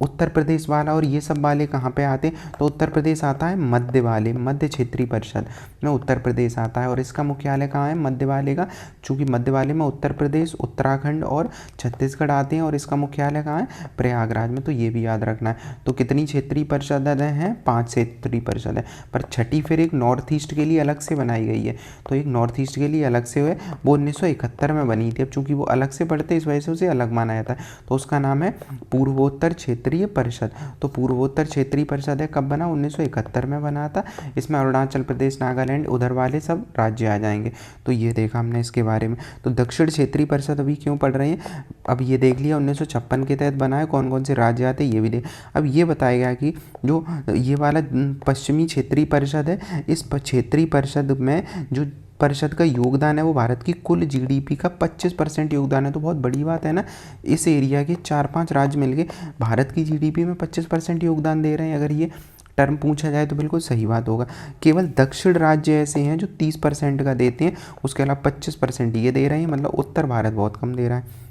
उत्तर प्रदेश वाला और ये सब वाले कहाँ पे आते हैं, तो उत्तर प्रदेश आता है मध्य क्षेत्रीय परिषद में उत्तर प्रदेश आता है। और इसका मुख्यालय कहाँ है, मध्य वाले का, चूंकि मध्य वाले में उत्तर प्रदेश, उत्तराखंड और छत्तीसगढ़ आते हैं। और इसका मुख्यालय कहाँ है, प्रयागराज में। तो ये भी याद रखना है। तो कितनी क्षेत्रीय परिषद हैं, 5 क्षेत्रीय परिषद है। पर छठी फिर एक नॉर्थ ईस्ट के लिए अलग से बनाई गई है। तो एक नॉर्थ ईस्ट के लिए अलग से हुए, वो 1971 में बनी थी। अब चूंकि वो अलग से पढ़ते, इस वजह से उसे अलग माना जाता है। तो उसका नाम है पूर्वोत्तर क्षेत्रीय परिषद। तो पूर्वोत्तर क्षेत्रीय परिषद है, कब बना, 1971 में बना था। इसमें अरुणाचल प्रदेश, नागालैंड, उधर वाले सब राज्य आ जाएंगे। तो ये देखा हमने इसके बारे में। तो दक्षिण क्षेत्रीय परिषद अभी क्यों पढ़ रहे हैं, अब ये देख लिया 1956 के तहत बना है, कौन कौन से राज्य आते हैं ये भी देख। अब ये बताया गया कि जो ये वाला पश्चिमी क्षेत्रीय परिषद है, इस क्षेत्रीय परिषद में जो परिषद का योगदान है वो भारत की कुल जीडीपी का 25% योगदान है। तो बहुत बड़ी बात है ना, इस एरिया के 4-5 राज्य मिलके भारत की जीडीपी में 25% योगदान दे रहे हैं। अगर ये टर्म पूछा जाए तो बिल्कुल सही बात होगा। केवल दक्षिण राज्य ऐसे हैं जो 30% का देते हैं, उसके अलावा 25% ये दे रहे हैं, मतलब उत्तर भारत बहुत कम दे रहा है।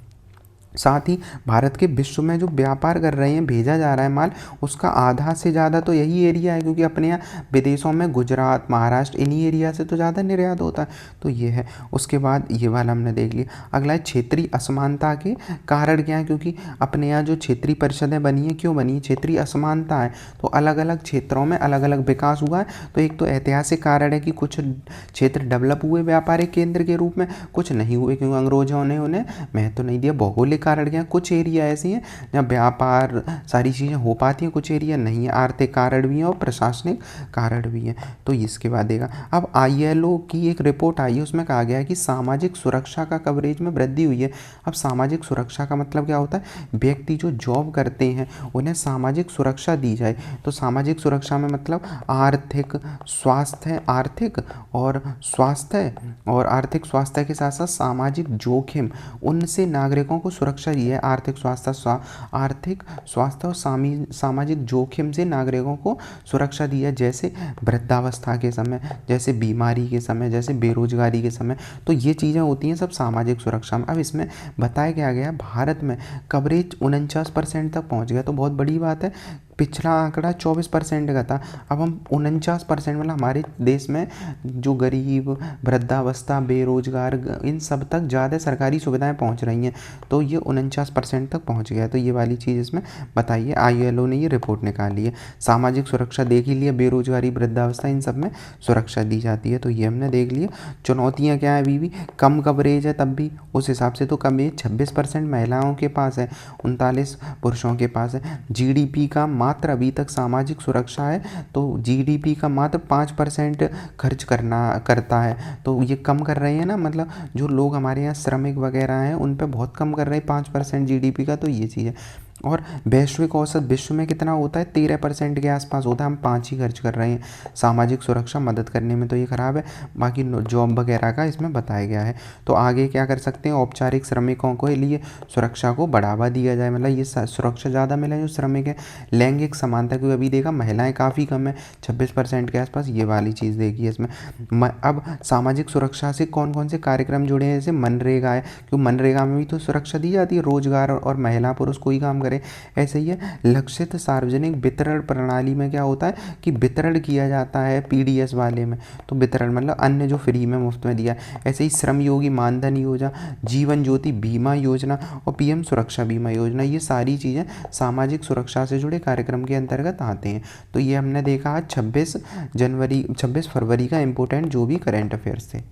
साथ ही भारत के विश्व में जो व्यापार कर रहे हैं, भेजा जा रहा है माल, उसका आधा से ज़्यादा तो यही एरिया है, क्योंकि अपने यहाँ विदेशों में गुजरात, महाराष्ट्र, इन्हीं एरिया से तो ज़्यादा निर्यात होता है। तो ये है। उसके बाद ये वाला हमने देख लिया। अगला है क्षेत्रीय असमानता के कारण क्या है, क्योंकि अपने यहाँ जो क्षेत्रीय परिषदें बनी है, क्यों बनी है, क्षेत्रीय असमानता है। तो अलग अलग क्षेत्रों में अलग अलग विकास हुआ है। तो एक तो ऐतिहासिक कारण है कि कुछ क्षेत्र डेवलप हुए व्यापारिक केंद्र के रूप में, कुछ नहीं हुए क्योंकि अंग्रेजों ने उन्हें महत्व नहीं दिया। भौगोलिक कारण क्या, कुछ एरिया ऐसी हैं जहाँ व्यापार सारी चीज़ें हो पाती हैं, कुछ एरिया नहीं है। आर्थिक कारण भी हैं और प्रशासनिक कारण भी हैं। तो इसके बाद देगा। अब ILO की एक रिपोर्ट आई है, उसमें कहा गया है कि सामाजिक सुरक्षा का कवरेज में वृद्धि हुई है। अब सामाजिक सुरक्षा का मतलब क्या होता है, व्यक्ति जो जॉब करते हैं उन्हें सामाजिक सुरक्षा दी जाए। तो सामाजिक सुरक्षा में मतलब आर्थिक स्वास्थ्य, आर्थिक स्वास्थ्य के साथ साथ सामाजिक जोखिम, उनसे नागरिकों को सुरक्षा दी है। आर्थिक स्वास्थ्य और सामाजिक जोखिम से नागरिकों को सुरक्षा दी है, जैसे वृद्धावस्था के समय, जैसे बीमारी के समय, जैसे बेरोजगारी के समय। तो ये चीज़ें होती हैं सब सामाजिक सुरक्षा में। अब इसमें बताया क्या गया, भारत में कवरेज 49% तक पहुंच गया। तो बहुत बड़ी बात है। पिछला आंकड़ा 24% का था, अब हम 49%, मतलब हमारे देश में जो गरीब, वृद्धावस्था, बेरोजगार, इन सब तक ज़्यादा सरकारी सुविधाएं पहुंच रही हैं। तो ये 49% तक पहुंच गया है। तो ये वाली चीज़ इसमें बताइए, ILO ने ये रिपोर्ट निकाली है। सामाजिक सुरक्षा देख ही लिया, बेरोजगारी, वृद्धावस्था, इन सब में सुरक्षा दी जाती है। तो ये हमने देख लिया। चुनौतियाँ क्या है, अभी भी कम कवरेज है, तब भी उस हिसाब से तो कम है। 26% महिलाओं के पास है, 39 पुरुषों के पास है। GDP का मात्र अभी तक सामाजिक सुरक्षा है तो GDP का मात्र 5% खर्च करता है। तो ये कम कर रहे हैं ना, मतलब जो लोग हमारे यहाँ श्रमिक वगैरह हैं उन पे बहुत कम कर रहे हैं 5% GDP का। तो ये चीज़ है। और वैश्विक औसत विश्व में कितना होता है, 13% के आसपास होता है, हम 5 ही खर्च कर रहे हैं सामाजिक सुरक्षा मदद करने में। तो ये ख़राब है। बाकी जॉब वगैरह का इसमें बताया गया है। तो आगे क्या कर सकते हैं, औपचारिक श्रमिकों के लिए सुरक्षा को बढ़ावा दिया जाए, मतलब ये सुरक्षा ज़्यादा मिले जो श्रमिक है। लैंगिक समानता, क्योंकि अभी देखा महिलाएं काफ़ी कम है, 26% के आसपास। ये वाली चीज़ देखी है इसमें। अब सामाजिक सुरक्षा से कौन कौन से कार्यक्रम जुड़े हैं, जैसे मनरेगा है, क्योंकि मनरेगा में भी तो सुरक्षा दी जाती है, रोजगार और महिला पुरुष कोई काम करे। ऐसे ही है लक्षित सार्वजनिक वितरण प्रणाली में क्या होता है कि वितरण किया जाता है PDS वाले में, तो वितरण मतलब अन्य जो फ्री में मुफ्त में दिया है। ऐसे ही श्रम योगी मानधन योजना, जीवन ज्योति बीमा योजना और PM सुरक्षा बीमा योजना, ये सारी चीज़ें सामाजिक सुरक्षा से जुड़े कार्यक्रम के अंतर्गत आते हैं। तो ये हमने देखा आज 26 फरवरी का इम्पोर्टेंट जो भी करेंट अफेयर्स थे।